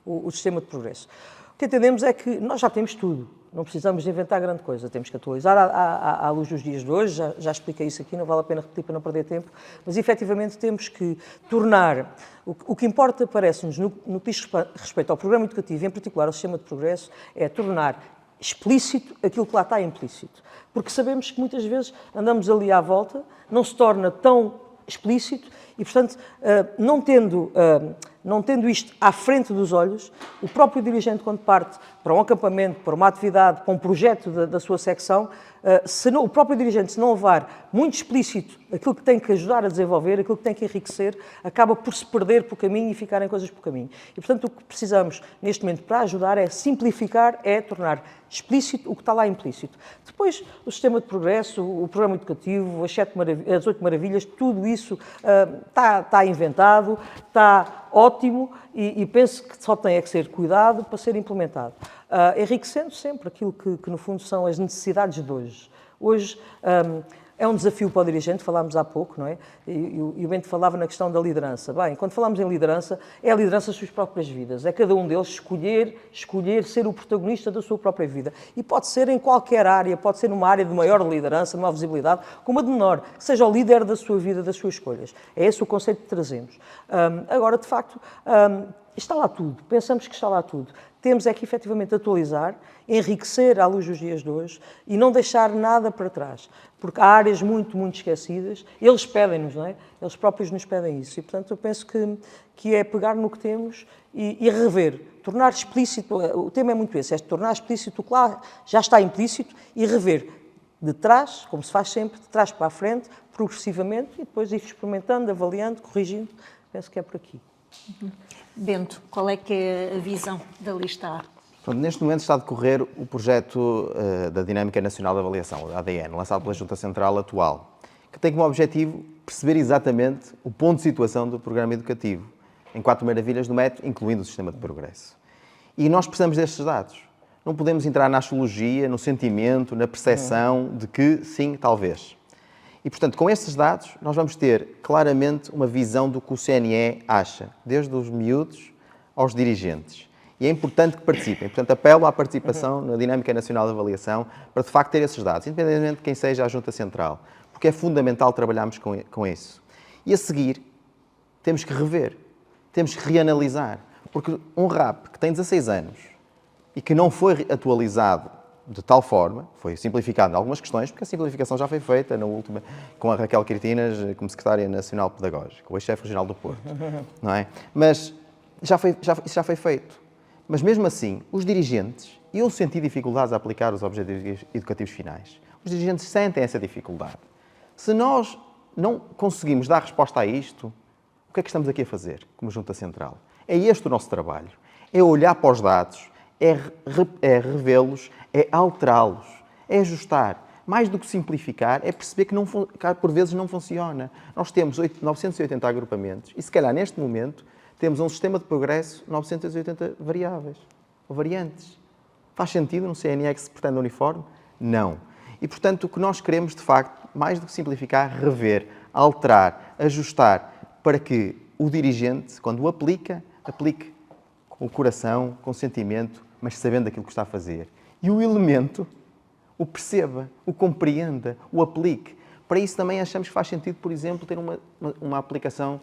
S5: o sistema de progresso. O que entendemos é que nós já temos tudo, não precisamos de inventar grande coisa, temos que atualizar à luz dos dias de hoje, já expliquei isso aqui, não vale a pena repetir para não perder tempo, mas efetivamente temos que tornar, o que importa, parece-nos, no que diz respeito ao programa educativo, em particular ao sistema de progresso, é tornar explícito aquilo que lá está implícito. Porque sabemos que muitas vezes andamos ali à volta, não se torna tão explícito e, portanto, não tendo isto à frente dos olhos, o próprio dirigente, quando parte para um acampamento, para uma atividade, para um projeto da sua secção, o próprio dirigente, se não levar muito explícito aquilo que tem que ajudar a desenvolver, aquilo que tem que enriquecer, acaba por se perder pelo caminho e ficarem coisas pelo caminho. E, portanto, o que precisamos neste momento para ajudar é simplificar, é tornar explícito o que está lá implícito. Depois, o sistema de progresso, o programa educativo, as 8 maravilhas, tudo isso está inventado, está ótimo e penso que só tem que ser cuidado para ser implementado. Enriquecendo sempre aquilo que, no fundo, são as necessidades de hoje. Hoje é um desafio para o dirigente, falámos há pouco, não é? E o Bento falava na questão da liderança. Bem, quando falamos em liderança, é a liderança das suas próprias vidas. É cada um deles escolher ser o protagonista da sua própria vida. E pode ser em qualquer área, pode ser numa área de maior liderança, de maior visibilidade, como a de menor, que seja o líder da sua vida, das suas escolhas. É esse o conceito que trazemos. Agora, de facto, está lá tudo. Pensamos que está lá tudo. Temos é que, efetivamente, atualizar, enriquecer à luz dos dias de hoje e não deixar nada para trás. Porque há áreas muito, muito esquecidas. Eles pedem-nos, não é? Eles próprios nos pedem isso. E, portanto, eu penso que é pegar no que temos e rever. Tornar explícito, o tema é muito esse, é tornar explícito o que lá já está implícito e rever de trás, como se faz sempre, de trás para a frente, progressivamente, e depois ir experimentando, avaliando, corrigindo. Penso que é por aqui.
S1: Bento, qual é que é a visão da lista A?
S4: Pronto, neste momento está a decorrer o projeto da Dinâmica Nacional de Avaliação, a ADN, lançado pela Junta Central atual, que tem como objetivo perceber exatamente o ponto de situação do programa educativo, em 4 maravilhas do método, incluindo o sistema de progresso. E nós precisamos destes dados. Não podemos entrar na astrologia, no sentimento, na percepção de que sim, talvez. E, portanto, com estes dados, nós vamos ter claramente uma visão do que o CNE acha, desde os miúdos aos dirigentes. E é importante que participem. Portanto, apelo à participação na Dinâmica Nacional de Avaliação para, de facto, ter esses dados, independentemente de quem seja a Junta Central, porque é fundamental trabalharmos com isso. E, a seguir, temos que rever. temos que reanalisar. Porque um RAP que tem 16 anos e que não foi atualizado de tal forma, foi simplificado em algumas questões, porque a simplificação já foi feita na última, com a Raquel Critinas como Secretária Nacional Pedagógica, o ex-chefe regional do Porto, não é? Mas isso já foi feito. Mas mesmo assim, os dirigentes iam sentir dificuldades a aplicar os objetivos educativos finais. Os dirigentes sentem essa dificuldade. Se nós não conseguimos dar resposta a isto, o que é que estamos aqui a fazer como Junta Central? É este o nosso trabalho. É olhar para os dados, é revê-los, é alterá-los, é ajustar. Mais do que simplificar, é perceber que por vezes não funciona. Nós temos 980 agrupamentos e, se calhar, neste momento, temos um sistema de progresso 980 variáveis ou variantes. Faz sentido no CNE que se pretende uniforme? Não. E, portanto, o que nós queremos, de facto, mais do que simplificar, rever, alterar, ajustar, para que o dirigente, quando o aplique com o coração, com o sentimento, mas sabendo aquilo que está a fazer. E o elemento o perceba, o compreenda, o aplique. Para isso também achamos que faz sentido, por exemplo, ter uma aplicação,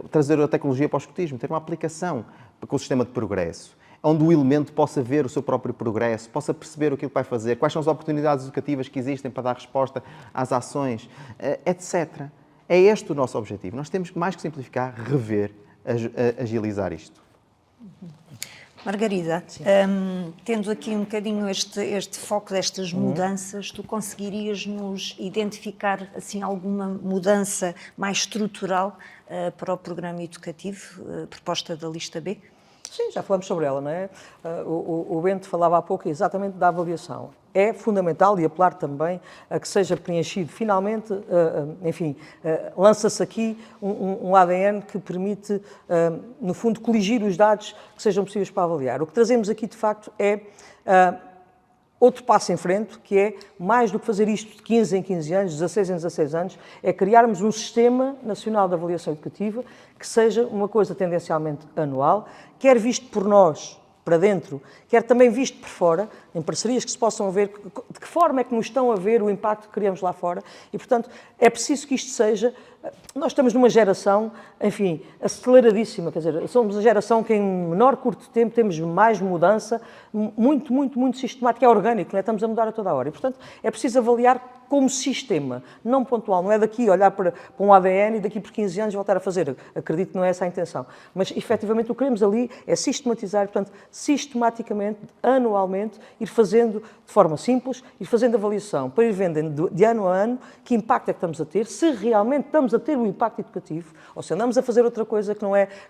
S4: trazer a tecnologia para o escotismo, ter uma aplicação com o sistema de progresso, onde o elemento possa ver o seu próprio progresso, possa perceber o que vai fazer, quais são as oportunidades educativas que existem para dar resposta às ações, etc. É este o nosso objetivo. Nós temos mais que simplificar, rever, agilizar isto.
S1: Margarida, tendo aqui um bocadinho este foco destas mudanças, tu conseguirias nos identificar assim, alguma mudança mais estrutural para o programa educativo, proposta da lista B?
S5: Sim, já falamos sobre ela, não é? O Bento falava há pouco exatamente da avaliação. É fundamental e apelar também a que seja preenchido finalmente, lança-se aqui um ADN que permite, no fundo, coligir os dados que sejam possíveis para avaliar. O que trazemos aqui, de facto, é outro passo em frente, que é, mais do que fazer isto de 15 em 15 anos, 16 em 16 anos, é criarmos um Sistema Nacional de Avaliação Educativa que seja uma coisa tendencialmente anual, quer visto por nós, para dentro, quer também visto por fora, em parcerias que se possam ver, de que forma é que nos estão a ver o impacto que criamos lá fora e, portanto, é preciso que isto seja... Nós estamos numa geração, enfim, aceleradíssima, quer dizer, somos a geração que em menor curto tempo temos mais mudança, muito sistemática, é orgânico, não é? Estamos a mudar a toda a hora e, portanto, é preciso avaliar como sistema, não pontual, não é daqui olhar para um ADN e daqui por 15 anos voltar a fazer, acredito que não é essa a intenção, mas efetivamente o que queremos ali é sistematizar, portanto, sistematicamente, anualmente, ir fazendo de forma simples, ir fazendo avaliação, para ir vendo de ano a ano que impacto é que estamos a ter, se realmente estamos a ter um impacto educativo, ou se andamos a fazer outra coisa que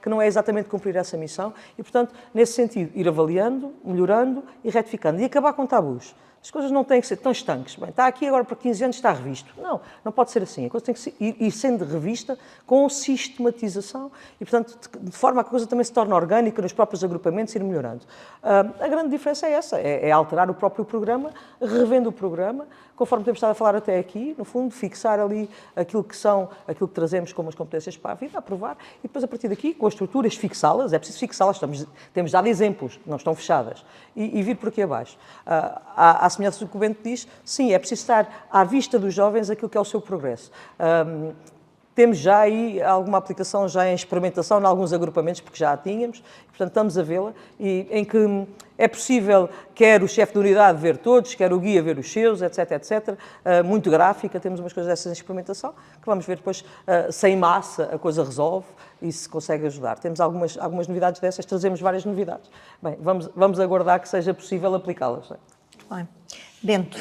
S5: não é exatamente cumprir essa missão e, portanto, nesse sentido, ir avaliando, melhorando e retificando e acabar com tabus. As coisas não têm que ser tão estanques. Bem, está aqui agora por 15 anos, está revisto. Não pode ser assim. A coisa tem que ir sendo revista com sistematização e, portanto, de forma a que a coisa também se torne orgânica nos próprios agrupamentos e ir melhorando. A grande diferença é essa, é alterar o próprio programa, revendo o programa, conforme temos estado a falar até aqui, no fundo, fixar ali aquilo que trazemos como as competências para a vida, aprovar, e depois a partir daqui, com as estruturas, fixá-las, é preciso fixá-las, temos dado exemplos, não estão fechadas, e vir por aqui abaixo. À semelhança do que o Bento diz, sim, é preciso estar à vista dos jovens aquilo que é o seu progresso. Temos já aí alguma aplicação já em experimentação em alguns agrupamentos, porque já a tínhamos, portanto estamos a vê-la, e em que é possível quer o chefe de unidade ver todos, quer o guia ver os seus, etc. Muito gráfica, temos umas coisas dessas em experimentação, que vamos ver depois se em massa a coisa resolve e se consegue ajudar. Temos algumas novidades dessas, trazemos várias novidades. Bem, vamos aguardar que seja possível aplicá-las.
S1: Muito bem. Bento,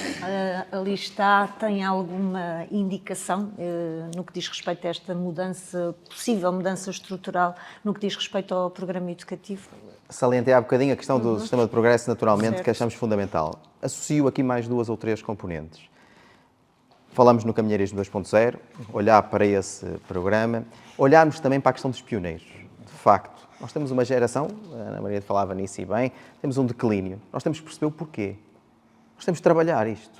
S1: ali está, tem alguma indicação no que diz respeito a esta possível mudança estrutural, no que diz respeito ao programa educativo?
S4: Salientei há bocadinho a questão do sistema de progresso, naturalmente, que achamos fundamental. Associo aqui mais 2 ou 3 componentes. Falamos no Caminheirismo 2.0, olhar para esse programa, olharmos também para a questão dos pioneiros. De facto, nós temos uma geração, a Ana Maria falava nisso e bem, temos um declínio. Nós temos que perceber o porquê. Nós temos de trabalhar isto.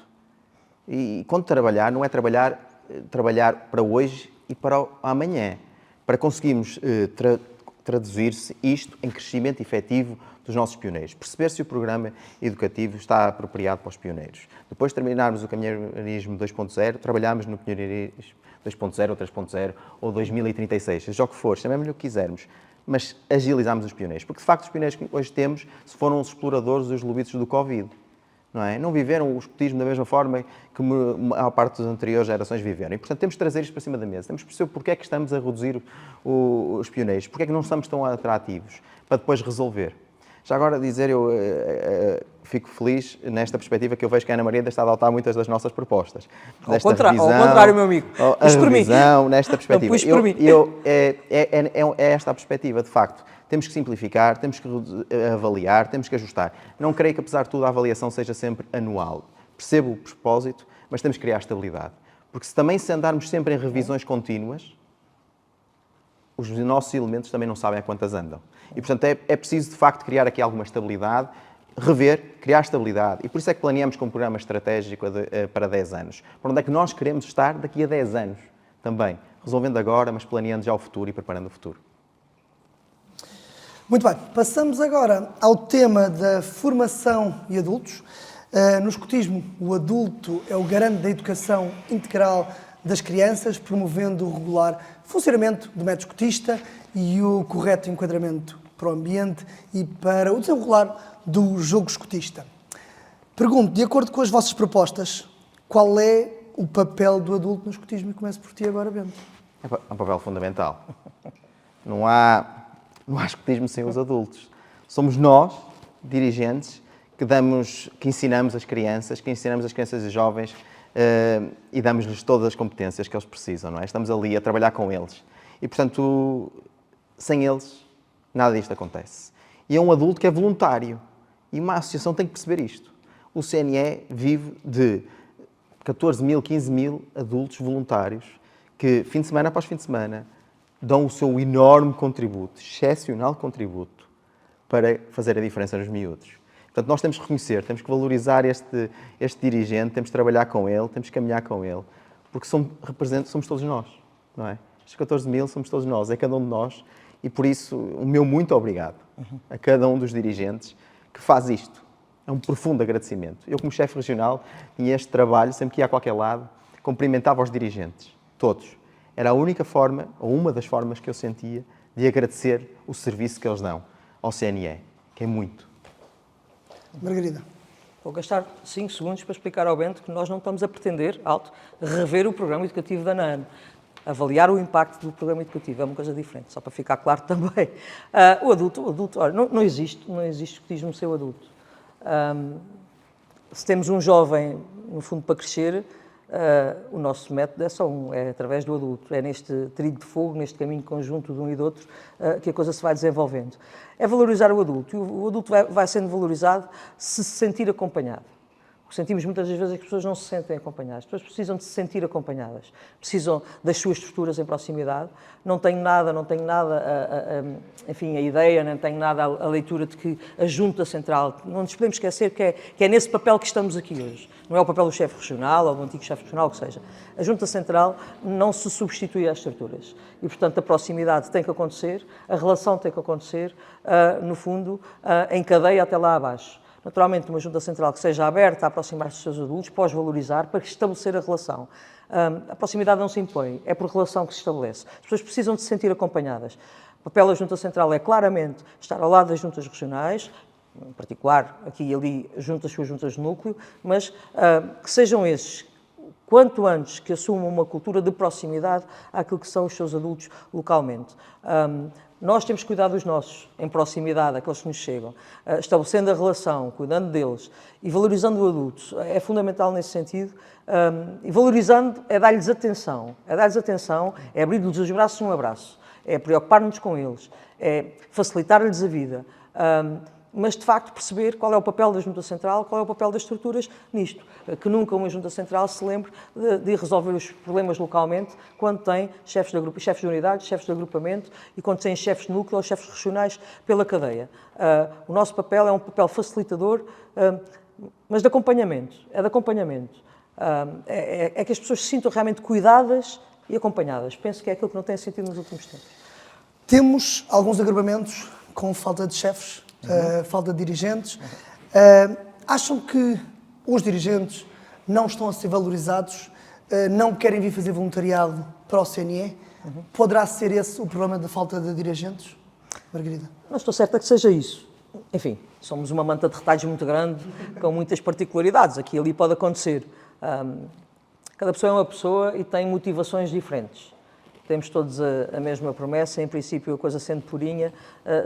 S4: E quando trabalhar, não é trabalhar para hoje e para o amanhã. Para conseguirmos traduzir-se isto em crescimento efetivo dos nossos pioneiros. Perceber se o programa educativo está apropriado para os pioneiros. Depois de terminarmos o Caminheirismo 2.0, trabalharmos no Pioneirismo 2.0 ou 3.0 ou 2036, seja o que for, chamemos-lhe o que quisermos. mas agilizámos os pioneiros. Porque, de facto, os pioneiros que hoje temos foram os exploradores dos lobitos do Covid. Não é? Não viveram o escotismo da mesma forma que a maior parte das anteriores gerações viveram. E, portanto, temos de trazer isto para cima da mesa. Temos de perceber porque é que estamos a reduzir os pioneiros, porque é que não estamos tão atrativos, para depois resolver. Já agora dizer, eu fico feliz nesta perspectiva que eu vejo que a Ana Maria está a adotar muitas das nossas propostas.
S5: Ao contrário, meu amigo.
S4: A revisão, nesta perspectiva.
S5: Não,
S4: é esta a perspectiva, de facto. Temos que simplificar, temos que avaliar, temos que ajustar. Não creio que, apesar de tudo, a avaliação seja sempre anual. Percebo o propósito, mas temos que criar estabilidade. Porque se andarmos sempre em revisões contínuas, os nossos elementos também não sabem a quantas andam. E, portanto, é preciso, de facto, criar aqui alguma estabilidade, rever, criar estabilidade. E por isso é que planeamos com um programa estratégico para 10 anos. Para onde é que nós queremos estar daqui a 10 anos também. Resolvendo agora, mas planeando já o futuro e preparando o futuro.
S2: Muito bem, passamos agora ao tema da formação e adultos. No escotismo, o adulto é o garante da educação integral das crianças, promovendo o regular funcionamento do método escotista e o correto enquadramento para o ambiente e para o desenrolar do jogo escotista. Pergunto, de acordo com as vossas propostas, qual é o papel do adulto no escotismo? E começo por ti agora, Bento.
S4: É um papel fundamental. Não há escotismo sem os adultos. Somos nós, dirigentes, que ensinamos as crianças e jovens e damos-lhes todas as competências que eles precisam, não é? Estamos ali a trabalhar com eles. E, portanto, sem eles, nada disto acontece. E é um adulto que é voluntário. E uma associação tem que perceber isto. O CNE vive de 14 mil, 15 mil adultos voluntários que, fim de semana após fim de semana, dão o seu enorme contributo, excepcional contributo, para fazer a diferença nos miúdos. Portanto, nós temos que reconhecer, temos que valorizar este dirigente, temos que trabalhar com ele, temos que caminhar com ele, porque somos todos nós, não é? Estes 14 mil somos todos nós, é cada um de nós, e por isso o meu muito obrigado a cada um dos dirigentes que faz isto. É um profundo agradecimento. Eu, como chefe regional, tinha este trabalho, sempre que ia a qualquer lado, cumprimentava os dirigentes, todos. Era a única forma, ou uma das formas que eu sentia de agradecer o serviço que eles dão ao CNE, que é muito.
S2: Margarida.
S5: Vou gastar 5 segundos para explicar ao Bento que nós não estamos a pretender, rever o programa educativo da ANAN. Avaliar o impacto do programa educativo é uma coisa diferente, só para ficar claro também. O adulto, olha, não existe escotismo sem o adulto. Se temos um jovem, no fundo, para crescer, o nosso método é só é através do adulto, é neste trilho de fogo, neste caminho conjunto de um e do outro, que a coisa se vai desenvolvendo. É valorizar o adulto, e o adulto vai sendo valorizado se sentir acompanhado. O que sentimos muitas das vezes é que as pessoas não se sentem acompanhadas. As pessoas precisam de se sentir acompanhadas, precisam das suas estruturas em proximidade. Não tenho nada, enfim, a ideia, não tenho nada a leitura de que a Junta Central, não nos podemos esquecer que é nesse papel que estamos aqui hoje. Não é o papel do chefe regional ou do antigo chefe regional, o que seja. A Junta Central não se substitui às estruturas. E, portanto, a proximidade tem que acontecer, a relação tem que acontecer, no fundo, em cadeia até lá abaixo. Naturalmente, uma Junta Central que seja aberta a aproximar-se dos seus adultos, pós-valorizar, para estabelecer a relação. A proximidade não se impõe, é por relação que se estabelece. As pessoas precisam de se sentir acompanhadas. O papel da Junta Central é claramente estar ao lado das juntas regionais, em particular aqui e ali as suas juntas de núcleo, mas que sejam esses, quanto antes, que assumam uma cultura de proximidade àquilo que são os seus adultos localmente. Nós temos que cuidar dos nossos, em proximidade, àqueles que nos chegam, estabelecendo a relação, cuidando deles e valorizando o adulto. É fundamental nesse sentido. E valorizando é dar-lhes atenção. É abrir-lhes os braços num abraço. É preocupar-nos com eles. É facilitar-lhes a vida. Mas, de facto, perceber qual é o papel da Junta Central, qual é o papel das estruturas nisto. Que nunca uma Junta Central se lembre de resolver os problemas localmente quando tem chefes de unidade, chefes de agrupamento e quando tem chefes de núcleo ou chefes regionais pela cadeia. O nosso papel é um papel facilitador, mas de acompanhamento. É de acompanhamento. É que as pessoas se sintam realmente cuidadas e acompanhadas. Penso que é aquilo que não tem sentido nos últimos tempos.
S2: Temos alguns agrupamentos com falta de chefes, falta de dirigentes. Acham que os dirigentes não estão a ser valorizados, não querem vir fazer voluntariado para o CNE? Poderá ser esse o problema da falta de dirigentes? Margarida?
S5: Não estou certa que seja isso. Enfim, somos uma manta de retalhos muito grande, com muitas particularidades. Aqui e ali pode acontecer. Cada pessoa é uma pessoa e tem motivações diferentes. Temos todos a mesma promessa, em princípio a coisa sendo purinha,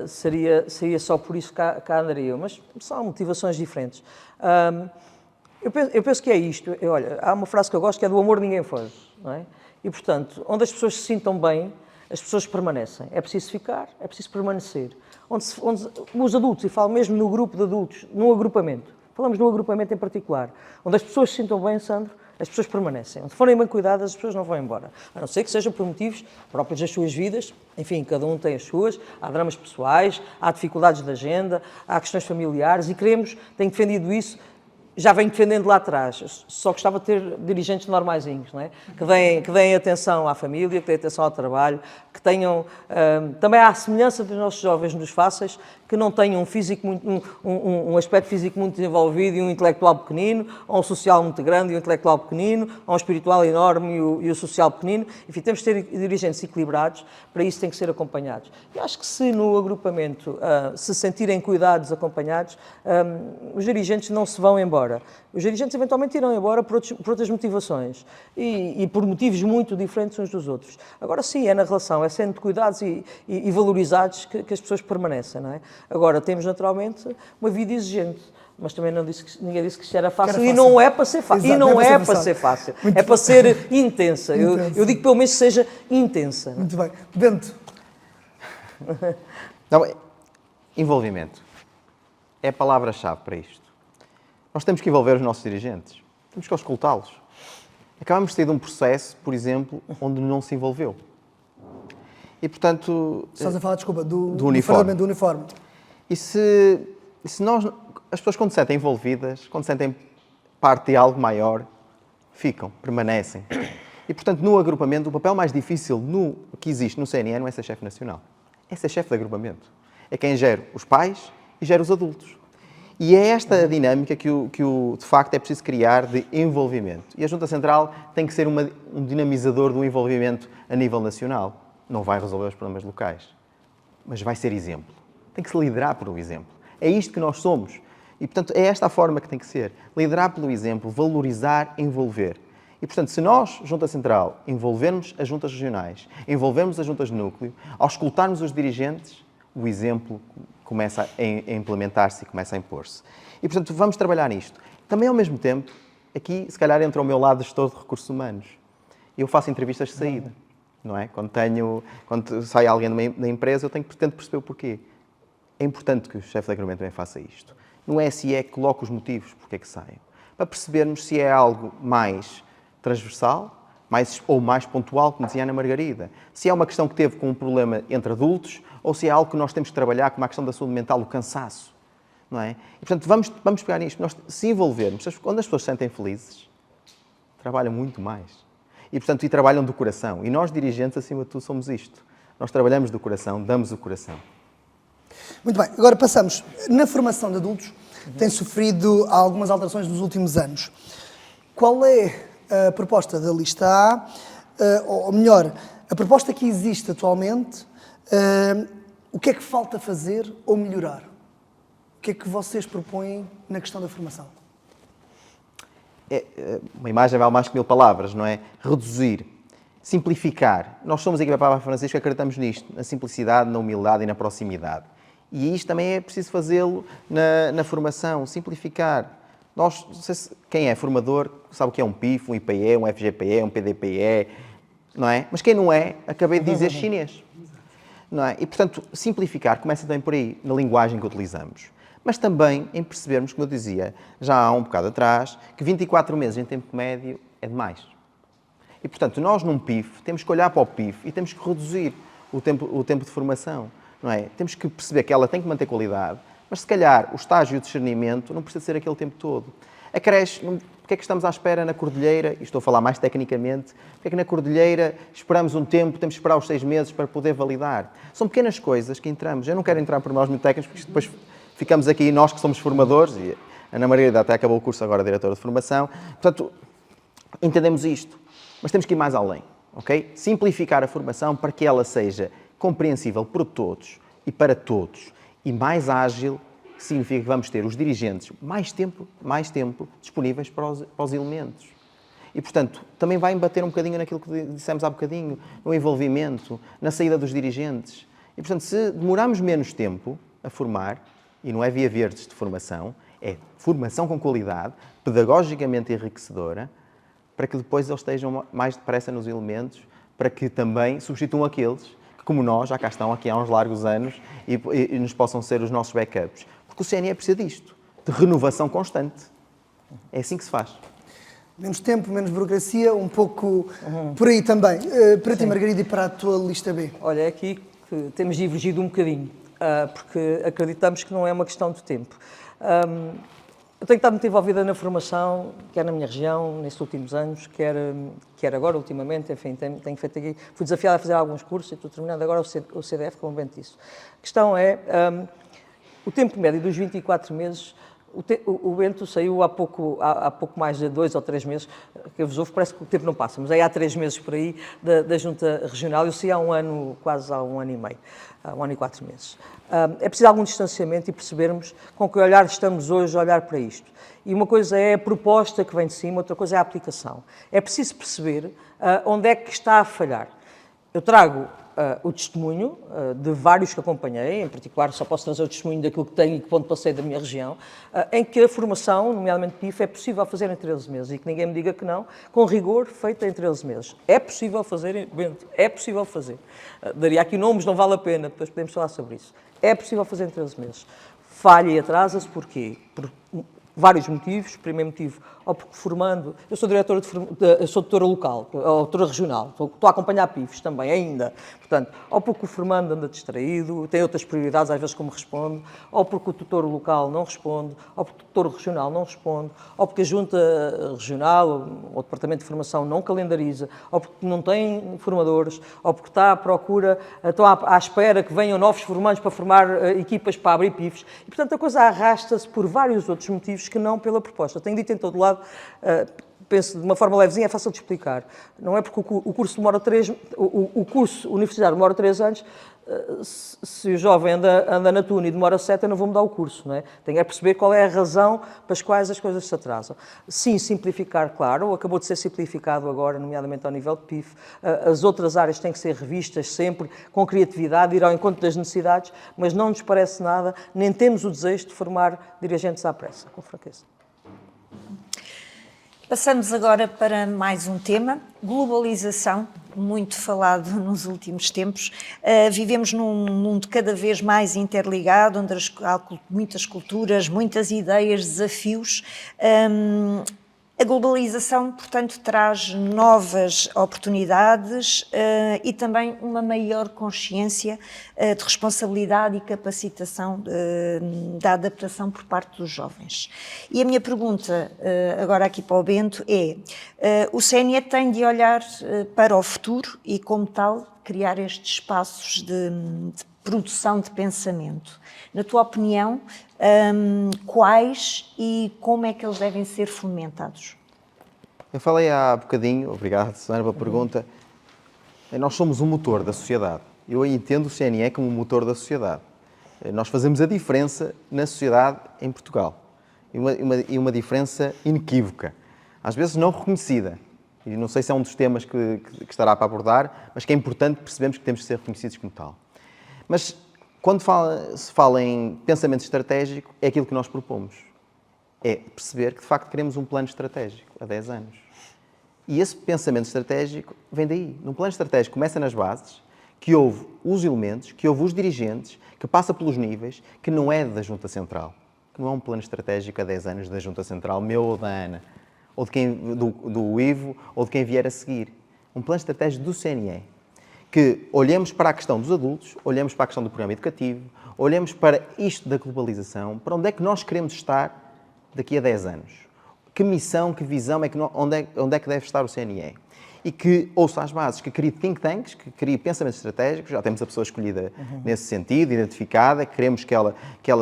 S5: seria só por isso cá andaria, mas são motivações diferentes. Eu penso que é isto. Olha, há uma frase que eu gosto que é do amor ninguém foge, não é? E, portanto, onde as pessoas se sintam bem, as pessoas permanecem. É preciso ficar, é preciso permanecer. Onde os adultos, e falo mesmo no grupo de adultos, no agrupamento, falamos no agrupamento em particular, onde as pessoas se sintam bem, Sandro, as pessoas permanecem. Onde forem bem cuidadas, as pessoas não vão embora. A não ser que sejam por motivos próprios das suas vidas. Enfim, cada um tem as suas. Há dramas pessoais, há dificuldades de agenda, há questões familiares e tenho defendido isso. Já venho defendendo lá atrás, só gostava de ter dirigentes normaizinhos, não é? Que deem atenção à família, que deem atenção ao trabalho, que tenham, também à semelhança dos nossos jovens nos fáceis, que não tenham um aspecto físico muito desenvolvido e um intelectual pequenino, ou um social muito grande e um intelectual pequenino, ou um espiritual enorme e o social pequenino. Enfim, temos de ter dirigentes equilibrados, para isso têm que ser acompanhados. E acho que se no agrupamento se sentirem cuidados, acompanhados, os dirigentes não se vão embora. Os dirigentes eventualmente irão embora por outras motivações e por motivos muito diferentes uns dos outros. Agora sim, é na relação, é sendo cuidados e valorizados que as pessoas permanecem, não é? Agora, temos naturalmente uma vida exigente, mas também ninguém disse que isto era fácil, e não é para ser fácil.
S2: Exato,
S5: e não é para ser fácil, é para ser intensa. Eu digo pelo menos que seja intensa.
S2: Muito bem. Bento?
S4: Não, envolvimento é a palavra-chave para isto. Nós temos que envolver os nossos dirigentes, temos que escutá-los. Acabamos de sair de um processo, por exemplo, onde não se envolveu. E, portanto...
S2: Estás a falar, desculpa, do
S4: uniforme.
S2: Do uniforme.
S4: E se nós... As pessoas, quando se sentem envolvidas, quando se sentem parte de algo maior, ficam, permanecem. E, portanto, no agrupamento, o papel mais difícil que existe no CNE não é ser chefe nacional. É ser chefe de agrupamento. É quem gera os pais e gera os adultos. E é esta a dinâmica que de facto é preciso criar de envolvimento. E a Junta Central tem que ser um dinamizador do envolvimento a nível nacional. Não vai resolver os problemas locais, mas vai ser exemplo. Tem que se liderar por um exemplo. É isto que nós somos. E, portanto, é esta a forma que tem que ser. Liderar pelo exemplo, valorizar, envolver. E, portanto, se nós, Junta Central, envolvermos as juntas regionais, envolvermos as juntas de núcleo, ao escutarmos os dirigentes, o exemplo começa a implementar-se e começa a impor-se. E, portanto, vamos trabalhar nisto. Também, ao mesmo tempo, aqui, se calhar, entra ao meu lado de gestor de recursos humanos. Eu faço entrevistas de saída, não é? Quando sai alguém da empresa, eu tento perceber o porquê. É importante que o chefe de agrupamento também faça isto. No SIE, coloque os motivos porque é que saiam. Para percebermos se é algo mais transversal ou mais pontual, como dizia a Ana Margarida. Se é uma questão que teve com um problema entre adultos ou se é algo que nós temos que trabalhar, como a questão da saúde mental, o cansaço. Não é? E, portanto, vamos pegar nisto. Nós, se envolvermos, quando as pessoas se sentem felizes, trabalham muito mais. E, portanto, trabalham do coração. E nós, dirigentes, acima de tudo, somos isto. Nós trabalhamos do coração, damos o coração.
S2: Muito bem. Agora passamos. Na formação de adultos, tem sofrido algumas alterações nos últimos anos. Qual é a proposta da lista A, ou melhor, a proposta que existe atualmente, o que é que falta fazer ou melhorar? O que é que vocês propõem na questão da formação?
S4: Uma imagem vale mais que 1000 palavras, não é? Reduzir, simplificar. Nós somos a equipa Papa Francisco, acreditamos nisto, na simplicidade, na humildade e na proximidade. E isto também é preciso fazê-lo na formação, simplificar. Nós, não sei se quem é formador sabe o que é um PIF, um IPE, um FGPE, um PDPE, não é? Mas quem não é, acabei de dizer chinês. Não é? E, portanto, simplificar começa também por aí, na linguagem que utilizamos. Mas também em percebermos, como eu dizia já há um bocado atrás, que 24 meses em tempo médio é demais. E, portanto, nós num PIF temos que olhar para o PIF e temos que reduzir o tempo de formação. Não é? Temos que perceber que ela tem que manter qualidade, mas se calhar o estágio e o discernimento não precisa ser aquele tempo todo. A creche, porque é que estamos à espera na Cordilheira, e estou a falar mais tecnicamente, porque é que na Cordilheira esperamos um tempo, temos que esperar os 6 meses para poder validar. São pequenas coisas que entramos. Eu não quero entrar por nós muito técnicos, porque depois ficamos aqui nós que somos formadores, e a Ana Margarida até acabou o curso agora, diretora de formação. Portanto, entendemos isto, mas temos que ir mais além, ok? Simplificar a formação para que ela seja compreensível por todos, e para todos. E mais ágil significa que vamos ter os dirigentes mais tempo disponíveis para os elementos. E, portanto, também vai embater um bocadinho naquilo que dissemos há bocadinho, no envolvimento, na saída dos dirigentes. E, portanto, se demorarmos menos tempo a formar, e não é via verdes de formação, é formação com qualidade, pedagogicamente enriquecedora, para que depois eles estejam mais depressa nos elementos, para que também substituam aqueles que, como nós, já cá estão aqui há uns largos anos e nos possam ser os nossos backups. Porque o CNE precisa disto, de renovação constante. É assim que se faz.
S2: Menos tempo, menos burocracia, um pouco por aí também. Para ti, Margarida, e para a tua lista B?
S5: Olha, é aqui que temos divergido um bocadinho, porque acreditamos que não é uma questão de tempo. Eu tenho estado muito envolvida na formação, quer na minha região, nestes últimos anos, quer agora, ultimamente, enfim, tenho feito aqui, fui desafiada a fazer alguns cursos e estou terminando agora o CDF, como bem disse. A questão é, o tempo médio dos 24 meses, o Bento saiu há pouco mais de 2 ou 3 meses, que eu vos ouvo, parece que o tempo não passa, mas aí há 3 meses por aí da Junta Regional, eu saí há um ano, quase há um ano e meio, há 1 ano e 4 meses. É preciso algum distanciamento e percebermos com que olhar estamos hoje a olhar para isto. E uma coisa é a proposta que vem de cima, outra coisa é a aplicação. É preciso perceber onde é que está a falhar. Eu trago o testemunho de vários que acompanhei, em particular só posso trazer o testemunho daquilo que tenho e que ponto passei da minha região, em que a formação, nomeadamente PIF, é possível fazer em 13 meses e que ninguém me diga que não, com rigor, feita em 13 meses. É possível fazer, Bento, é possível fazer. Daria aqui nomes, não vale a pena, depois podemos falar sobre isso. É possível fazer em 13 meses. Falha e atrasa-se porquê? Por vários motivos. Primeiro motivo, ou porque formando... Eu sou diretora eu sou tutora local, ou tutora regional, estou a acompanhar PIFs também, ainda. Portanto, ou porque o formando anda distraído, tem outras prioridades, às vezes como responde, ou porque o tutor local não responde, ou porque o tutor regional não responde, ou porque a junta regional ou o departamento de formação não calendariza, ou porque não tem formadores, ou porque está à procura, estão à espera que venham novos formandos para formar equipas para abrir PIFs. E, portanto, a coisa arrasta-se por vários outros motivos que não pela proposta. Tenho dito em todo lado, penso de uma forma levezinha, é fácil de explicar. Não é porque o curso demora o curso universitário demora 3 anos, se o jovem anda na tuna e demora 7, eu não vou mudar o curso, não é? Tenho a perceber qual é a razão para as quais as coisas se atrasam. Sim, simplificar, claro, acabou de ser simplificado agora, nomeadamente ao nível de PIF. As outras áreas têm que ser revistas sempre com criatividade, ir ao encontro das necessidades, mas não nos parece nada, nem temos o desejo de formar dirigentes à pressa, com franqueza.
S1: Passamos agora para mais um tema, globalização, muito falado nos últimos tempos. Vivemos num mundo cada vez mais interligado, onde há muitas culturas, muitas ideias, desafios. A globalização, portanto, traz novas oportunidades e também uma maior consciência de responsabilidade e capacitação da adaptação por parte dos jovens. E a minha pergunta, agora aqui para o Bento, é: o CNE tem de olhar para o futuro e, como tal, criar estes espaços de produção de pensamento. Na tua opinião, quais e como é que eles devem ser fomentados?
S4: Eu falei há bocadinho, obrigado, Susana, pela pergunta. Nós somos um motor da sociedade. Eu entendo o CNE como um motor da sociedade. Nós fazemos a diferença na sociedade em Portugal. E uma diferença inequívoca. Às vezes não reconhecida. E não sei se é um dos temas que estará para abordar, mas que é importante percebermos que temos que ser reconhecidos como tal. Mas quando se fala em pensamento estratégico, é aquilo que nós propomos. É perceber que, de facto, queremos um plano estratégico há 10 anos. E esse pensamento estratégico vem daí. No plano estratégico começa nas bases, que houve os elementos, que houve os dirigentes, que passa pelos níveis, que não é da Junta Central. Que não é um plano estratégico há 10 anos da Junta Central, meu ou da Ana, ou do Ivo, ou de quem vier a seguir. Um plano estratégico do CNE. Que olhemos para a questão dos adultos, olhemos para a questão do programa educativo, olhemos para isto da globalização, para onde é que nós queremos estar daqui a 10 anos. Que missão, que visão, onde é que deve estar o CNE? E que ouça as bases, que crie think tanks, que crie pensamentos estratégicos, já temos a pessoa escolhida nesse sentido, identificada, queremos que ela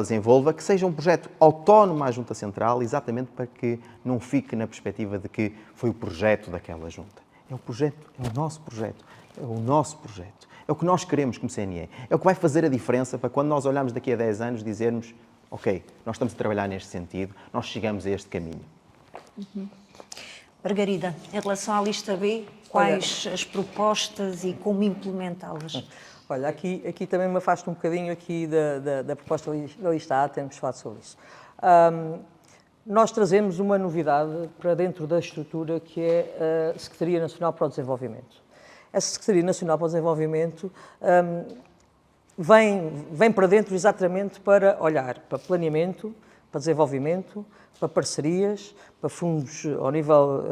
S4: desenvolva, que seja um projeto autónomo à Junta Central, exatamente para que não fique na perspectiva de que foi o projeto daquela Junta. É o projeto, é o nosso projeto, é o nosso projeto. É o que nós queremos como CNE. É o que vai fazer a diferença para quando nós olharmos daqui a 10 anos dizermos ok, nós estamos a trabalhar neste sentido, nós chegamos a este caminho.
S1: Margarida, em relação à lista B, quais as propostas e como implementá-las?
S5: Olha, aqui também me afasto um bocadinho aqui da proposta da lista A, temos falado sobre isso. Nós trazemos uma novidade para dentro da estrutura que é a Secretaria Nacional para o Desenvolvimento. Essa Secretaria Nacional para o Desenvolvimento vem para dentro exatamente para olhar para planeamento, para desenvolvimento, para parcerias, para fundos ao nível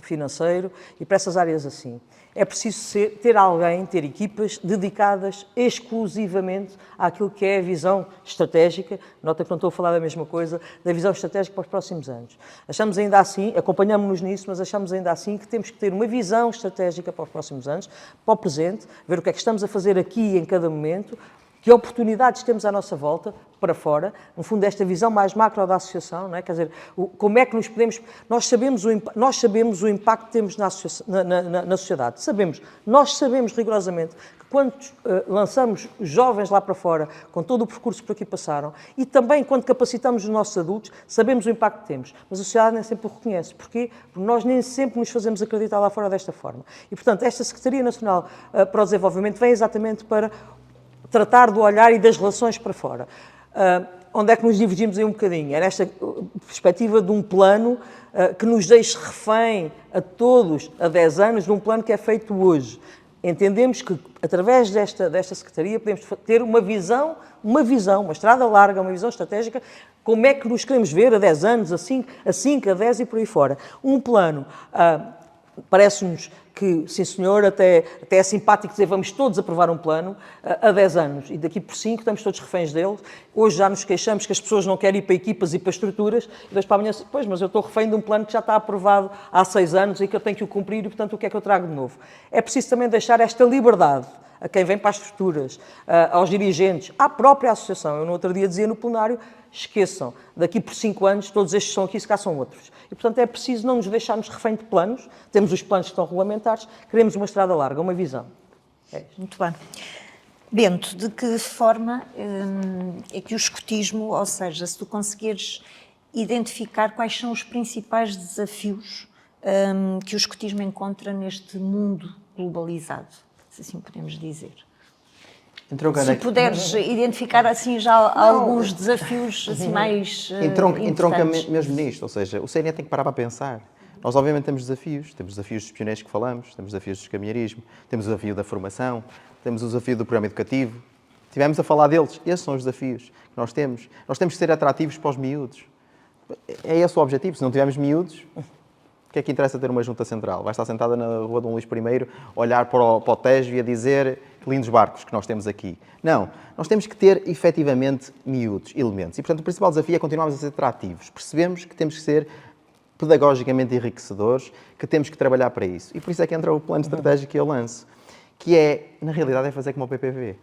S5: financeiro e para essas áreas assim. É preciso ter equipas dedicadas exclusivamente àquilo que é a visão estratégica. Nota que não estou a falar da mesma coisa, da visão estratégica para os próximos anos. Achamos ainda assim, acompanhamos-nos nisso, mas achamos ainda assim que temos que ter uma visão estratégica para os próximos anos, para o presente, ver o que é que estamos a fazer aqui em cada momento, que oportunidades temos à nossa volta, para fora, no fundo, esta visão mais macro da associação, não é? Quer dizer, como é que nos podemos... Nós sabemos o impacto que temos na sociedade, nós sabemos rigorosamente que quando lançamos jovens lá para fora, com todo o percurso que por aqui passaram, e também quando capacitamos os nossos adultos, sabemos o impacto que temos, mas a sociedade nem sempre o reconhece. Porquê? Porque nós nem sempre nos fazemos acreditar lá fora desta forma. E, portanto, esta Secretaria Nacional para o Desenvolvimento vem exatamente para tratar do olhar e das relações para fora. Onde é que nos divergimos aí um bocadinho? É nesta perspectiva de um plano que nos deixe refém a todos, a 10 anos, de um plano que é feito hoje. Entendemos que, através desta Secretaria, podemos ter uma visão, uma estrada larga, uma visão estratégica, como é que nos queremos ver a 10 anos, a 5, a 10 e por aí fora. Um plano, parece-nos que, sim senhor, até é simpático dizer vamos todos aprovar um plano a 10 anos e daqui por 5 estamos todos reféns dele. Hoje já nos queixamos que as pessoas não querem ir para equipas e para estruturas e depois para amanhã, pois, mas eu estou refém de um plano que já está aprovado há 6 anos e que eu tenho que o cumprir e, portanto, o que é que eu trago de novo? É preciso também deixar esta liberdade a quem vem para as estruturas, aos dirigentes, à própria associação. Eu no outro dia dizia no plenário, esqueçam, daqui por 5 anos todos estes que são aqui, se cá são outros. E, portanto, é preciso não nos deixarmos refém de planos, temos os planos que estão regulamentares, queremos uma estrada larga, uma visão.
S1: Muito bem. Bento, de que forma é que o escotismo, ou seja, se tu conseguires identificar quais são os principais desafios que o escotismo encontra neste mundo globalizado, se assim podemos dizer? Se puderes identificar assim já alguns desafios assim mais
S4: entronca mesmo nisto, ou seja, o CNE tem que parar para pensar. Nós obviamente temos desafios dos pioneiros que falamos, temos desafios do caminharismo, temos o desafio da formação, temos o desafio do programa educativo. Tivemos a falar deles, esses são os desafios que nós temos. Nós temos que ser atrativos para os miúdos. É esse o objetivo, se não tivermos miúdos... O que é que interessa ter uma junta central? Vai estar sentada na rua Dom Luís I, olhar para o Tejo e a dizer que lindos barcos que nós temos aqui. Não, nós temos que ter efetivamente miúdos, elementos. E, portanto, o principal desafio é continuarmos a ser atrativos. Percebemos que temos que ser pedagogicamente enriquecedores, que temos que trabalhar para isso. E por isso é que entra o plano estratégico que eu lanço, que é, na realidade, é fazer como o PPV.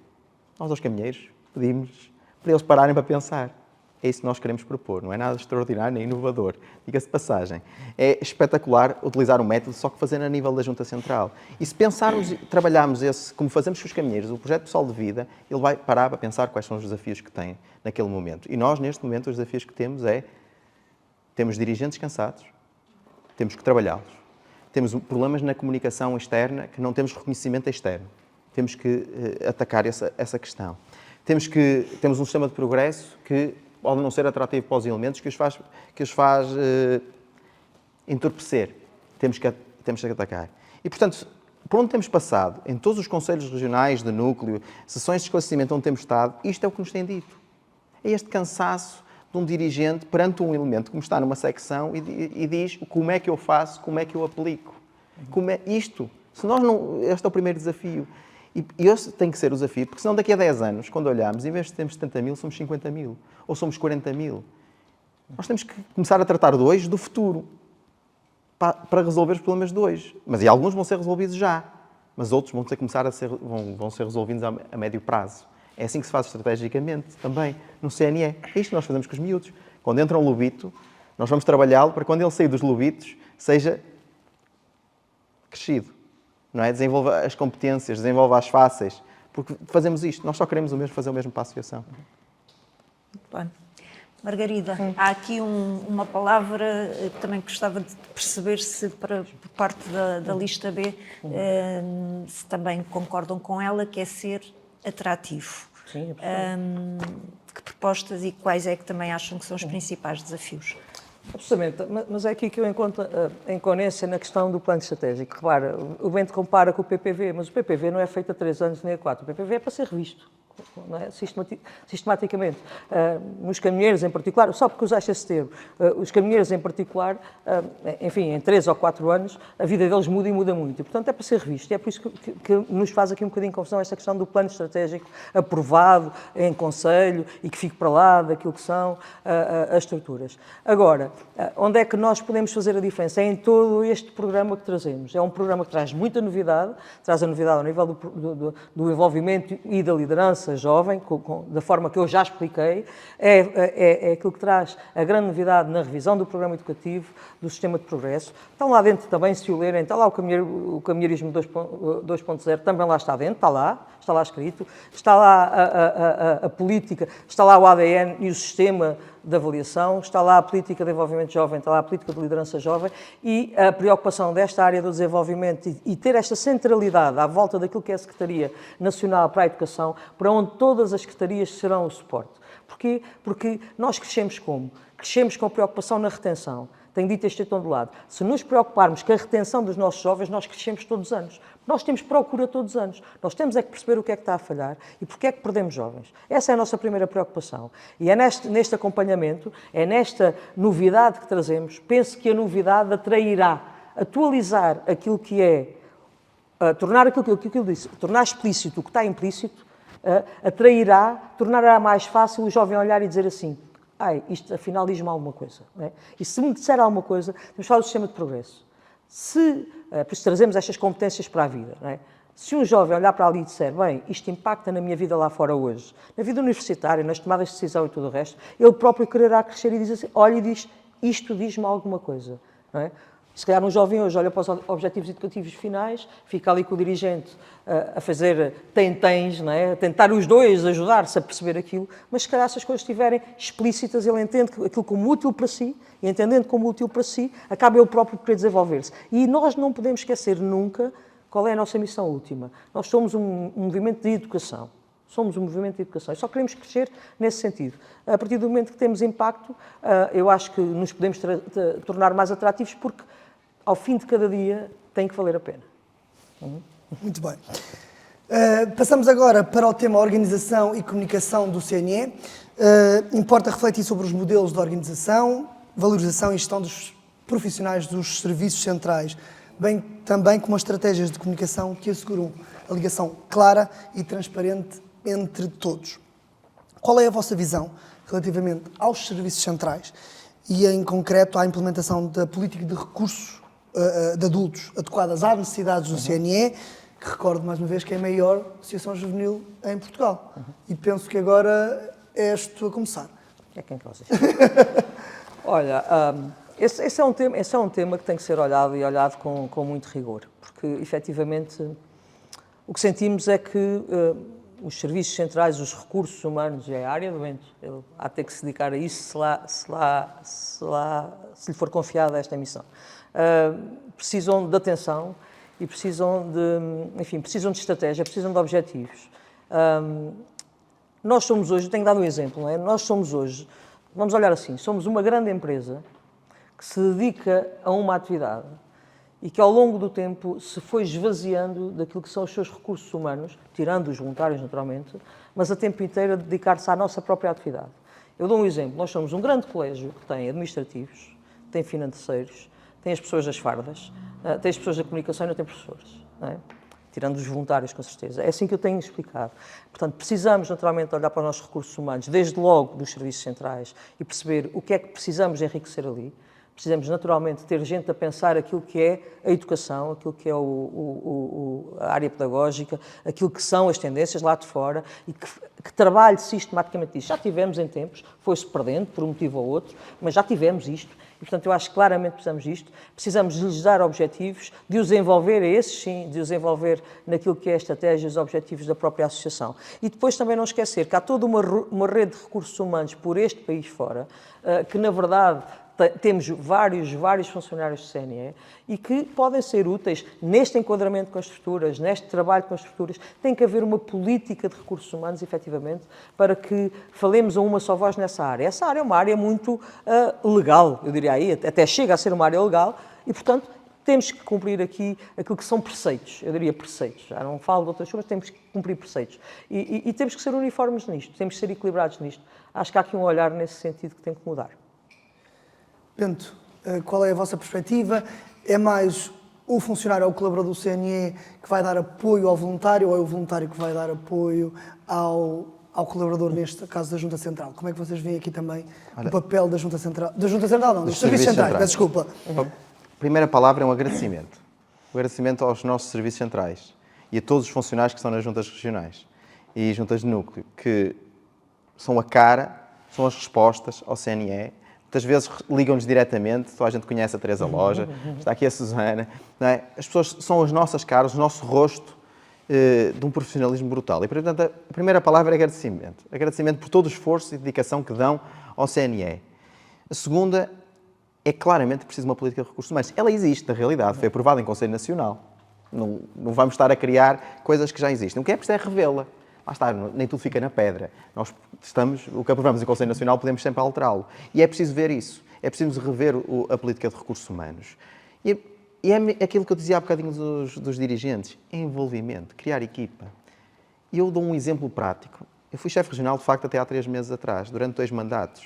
S4: Nós, aos caminheiros, pedimos para eles pararem para pensar. É isso que nós queremos propor, não é nada extraordinário nem inovador. Diga-se de passagem. É espetacular utilizar o método, só que fazer a nível da Junta Central. E se pensarmos, trabalharmos esse, como fazemos com os caminheiros, o projeto pessoal de vida, ele vai parar para pensar quais são os desafios que tem naquele momento. E nós, neste momento, os desafios que temos temos dirigentes cansados, temos que trabalhá-los. Temos problemas na comunicação externa, que não temos reconhecimento externo. Temos que atacar essa questão. Temos um sistema de progresso que pode não ser atrativo para os elementos, que os faz entorpecer. Temos que atacar. E, portanto, por onde temos passado, em todos os conselhos regionais de núcleo, sessões de esclarecimento onde temos estado, isto é o que nos tem dito. É este cansaço de um dirigente perante um elemento como está numa secção e diz como é que eu faço, como é que eu aplico. Como é isto? Se nós não, este é o primeiro desafio. E esse tem que ser o desafio, porque senão daqui a 10 anos, quando olharmos, em vez de termos 70 mil, somos 50 mil. Ou somos 40 mil. Nós temos que começar a tratar de hoje, do futuro, para resolver os problemas de hoje. Mas e alguns vão ser resolvidos já, mas outros vão ser resolvidos a médio prazo. É assim que se faz estrategicamente também no CNE. É isto que nós fazemos com os miúdos. Quando entra um lobito, nós vamos trabalhá-lo para quando ele sair dos lobitos, seja crescido. não é? Desenvolva as competências, desenvolva as fáceis, porque fazemos isto, nós só queremos fazer o mesmo para a associação.
S1: Muito bem. Margarida, há aqui uma palavra que também gostava de perceber se por parte da lista B se também concordam com ela, que é ser atrativo.
S5: Sim,
S1: que propostas e quais é que também acham que são os principais desafios?
S5: Absolutamente, mas é aqui que eu encontro a incoerência na questão do plano estratégico. Repara, o Bento compara com o PPV, mas o PPV não é feito há 3 anos nem há 4. O PPV é para ser revisto, não é? Sistematicamente. Nos caminhoneiros em particular, só porque usaste esse termo, os caminhoneiros em particular, enfim, em 3 ou 4 anos, a vida deles muda e muda muito. E, portanto, é para ser revisto. E é por isso que nos faz aqui um bocadinho de confusão esta questão do plano estratégico aprovado em Conselho e que fique para lá daquilo que são as estruturas. Agora, onde é que nós podemos fazer a diferença? É em todo este programa que trazemos. É um programa que traz muita novidade, traz a novidade ao nível do envolvimento e da liderança jovem, da forma que eu já expliquei, é aquilo que traz a grande novidade na revisão do programa educativo, do sistema de progresso. Estão lá dentro também, se o lerem, está lá o caminheirismo 2.0, também lá está dentro, está lá escrito, está lá a política, está lá o ADN e o sistema de avaliação, está lá a política de desenvolvimento jovem, está lá a política de liderança jovem e a preocupação desta área do desenvolvimento e ter esta centralidade à volta daquilo que é a Secretaria Nacional para a Educação, para onde todas as secretarias serão o suporte. Porquê? Porque nós crescemos como? Crescemos com a preocupação na retenção. Tenho dito este tom do lado. Se nos preocuparmos com a retenção dos nossos jovens, nós crescemos todos os anos. Nós temos procura todos os anos. Nós temos é que perceber o que é que está a falhar e porque é que perdemos jovens. Essa é a nossa primeira preocupação. E é neste acompanhamento, é nesta novidade que trazemos, penso que a novidade atrairá, atualizar aquilo que é, tornar aquilo que eu disse, tornar explícito o que está implícito, atrairá, tornará mais fácil o jovem olhar e dizer assim: isto afinal diz-me alguma coisa. Não é? E se me disser alguma coisa, temos de falar do sistema de progresso. Por isso trazemos estas competências para a vida. Não é? Se um jovem olhar para ali e disser, bem, isto impacta na minha vida lá fora hoje, na vida universitária, nas tomadas de decisão e tudo o resto, ele próprio quererá crescer e diz assim, olha e diz, isto diz-me alguma coisa. Não é? Se calhar um jovem hoje olha para os objetivos educativos finais, fica ali com o dirigente a fazer tentens, não é? A tentar os dois ajudar-se a perceber aquilo, mas se calhar se as coisas estiverem explícitas, ele entende aquilo como útil para si, e entendendo como útil para si, acaba ele próprio por querer desenvolver-se. E nós não podemos esquecer nunca qual é a nossa missão última. Nós somos um movimento de educação. Somos um movimento de educação e só queremos crescer nesse sentido. A partir do momento que temos impacto, eu acho que nos podemos tornar mais atrativos porque ao fim de cada dia tem que valer a pena.
S2: Muito bem. Passamos agora para o tema organização e comunicação do CNE. Importa refletir sobre os modelos de organização, valorização e gestão dos profissionais dos serviços centrais, bem também como as estratégias de comunicação que asseguram a ligação clara e transparente entre todos. Qual é a vossa visão relativamente aos serviços centrais e, em concreto, à implementação da política de recursos de adultos adequadas às necessidades do CNE, que recordo mais uma vez que é a maior associação juvenil em Portugal. E penso que agora és tu a começar.
S5: É quem que vocês. Olha, esse é um tema que tem que ser olhado e olhado com muito rigor, porque efetivamente o que sentimos é que os serviços centrais, os recursos humanos e a área do Bento, ele há de ter que se dedicar a isso se lhe for confiada esta missão. Precisam de atenção e precisam de estratégia, precisam de objetivos. Nós somos hoje, tenho dado um exemplo, não é? Nós somos hoje, vamos olhar assim, somos uma grande empresa que se dedica a uma atividade e que ao longo do tempo se foi esvaziando daquilo que são os seus recursos humanos, tirando os voluntários naturalmente, mas a tempo inteiro a dedicar-se à nossa própria atividade. Eu dou um exemplo, nós somos um grande colégio que tem administrativos, tem financeiros, tem as pessoas das fardas, tem as pessoas da comunicação e não tem professores, não é? Tirando os voluntários, com certeza. É assim que eu tenho explicado. Portanto, precisamos naturalmente olhar para os nossos recursos humanos, desde logo dos serviços centrais, e perceber o que é que precisamos enriquecer ali, Precisamos, naturalmente, ter gente a pensar aquilo que é a educação, aquilo que é a área pedagógica, aquilo que são as tendências lá de fora e que trabalhe sistematicamente isto. Já tivemos em tempos, foi-se perdendo por um motivo ou outro, mas já tivemos isto e, portanto, eu acho que claramente precisamos disto. Precisamos de lhes dar objetivos, de os envolver, a esses sim, de os envolver naquilo que é a estratégia e os objetivos da própria associação. E depois também não esquecer que há toda uma rede de recursos humanos por este país fora, que, na verdade, temos vários funcionários do CNE e que podem ser úteis neste enquadramento com as estruturas, neste trabalho com as estruturas. Tem que haver uma política de recursos humanos, efetivamente, para que falemos a uma só voz nessa área. Essa área é uma área muito legal, eu diria aí, até chega a ser uma área legal e, portanto, temos que cumprir aqui aquilo que são preceitos, eu diria preceitos, já não falo de outras coisas, temos que cumprir preceitos. E temos que ser uniformes nisto, temos que ser equilibrados nisto. Acho que há aqui um olhar nesse sentido que tem que mudar.
S2: Bento, qual é a vossa perspectiva? É mais o funcionário ou o colaborador do CNE que vai dar apoio ao voluntário ou é o voluntário que vai dar apoio ao colaborador, neste caso da Junta Central? Como é que vocês veem aqui também o papel da Junta Central? Da Junta Central não, dos Serviços Centrais, peço desculpa.
S4: A primeira palavra é um agradecimento. Um agradecimento aos nossos Serviços Centrais e a todos os funcionários que estão nas juntas regionais e juntas de núcleo, que são a cara, são as respostas ao CNE. Muitas vezes ligam-nos diretamente, toda a gente conhece a Teresa Loja, está aqui a Susana, não é? As pessoas são as nossas caras, o nosso rosto de um profissionalismo brutal. E, portanto, a primeira palavra é agradecimento. Agradecimento por todo o esforço e dedicação que dão ao CNE. A segunda é claramente preciso uma política de recursos humanos. Ela existe, na realidade, foi aprovada em Conselho Nacional. Não vamos estar a criar coisas que já existem. O que é preciso é revê-la. Lá está, nem tudo fica na pedra. Nós o que aprovamos em Conselho Nacional podemos sempre alterá-lo. E é preciso ver isso. É preciso rever a política de recursos humanos. E é aquilo que eu dizia há bocadinho dos dirigentes. É envolvimento, criar equipa. E eu dou um exemplo prático. Eu fui chefe regional, de facto, até há 3 meses atrás, durante 2 mandatos.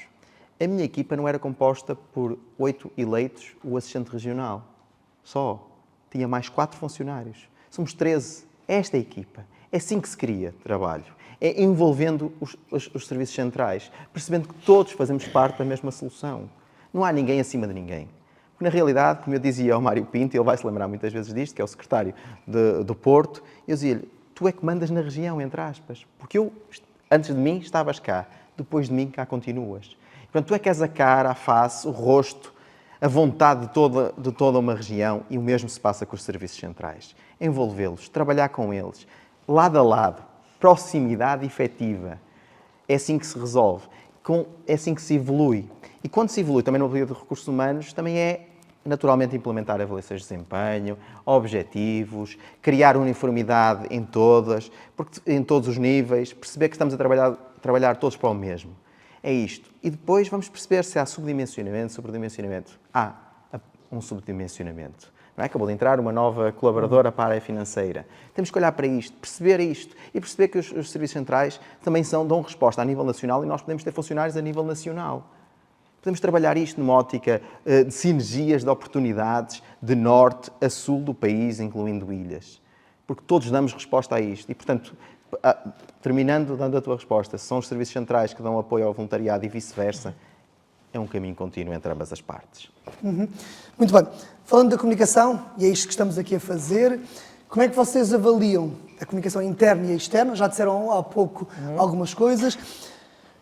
S4: A minha equipa não era composta por 8 eleitos, o assistente regional. Só. Tinha mais 4 funcionários. Somos 13. Esta é a equipa. É assim que se cria trabalho. É envolvendo os serviços centrais, percebendo que todos fazemos parte da mesma solução. Não há ninguém acima de ninguém. Porque, na realidade, como eu dizia ao Mário Pinto, ele vai se lembrar muitas vezes disto, que é o secretário do Porto, eu dizia-lhe, tu é que mandas na região, entre aspas. Porque eu, antes de mim, estavas cá. Depois de mim, cá continuas. Portanto, tu é que és a cara, a face, o rosto, a vontade de toda uma região, e o mesmo se passa com os serviços centrais. Envolvê-los, trabalhar com eles, lado a lado, proximidade efetiva. É assim que se resolve, é assim que se evolui. E quando se evolui também no política de recursos humanos, também é naturalmente implementar avaliações de desempenho, objetivos, criar uniformidade em todos os níveis, perceber que estamos a trabalhar todos para o mesmo. É isto. E depois vamos perceber se há subdimensionamento, sobredimensionamento. Há um subdimensionamento. Não é? Acabou de entrar uma nova colaboradora para a área financeira. Temos que olhar para isto, perceber isto e perceber que os serviços centrais também dão resposta a nível nacional e nós podemos ter funcionários a nível nacional. Podemos trabalhar isto numa ótica de sinergias, de oportunidades, de norte a sul do país, incluindo ilhas. Porque todos damos resposta a isto. E, portanto, terminando, dando a tua resposta, se são os serviços centrais que dão apoio ao voluntariado e vice-versa, é um caminho contínuo entre ambas as partes.
S2: Muito bem. Falando da comunicação, e é isto que estamos aqui a fazer, como é que vocês avaliam a comunicação interna e externa? Já disseram há pouco algumas coisas.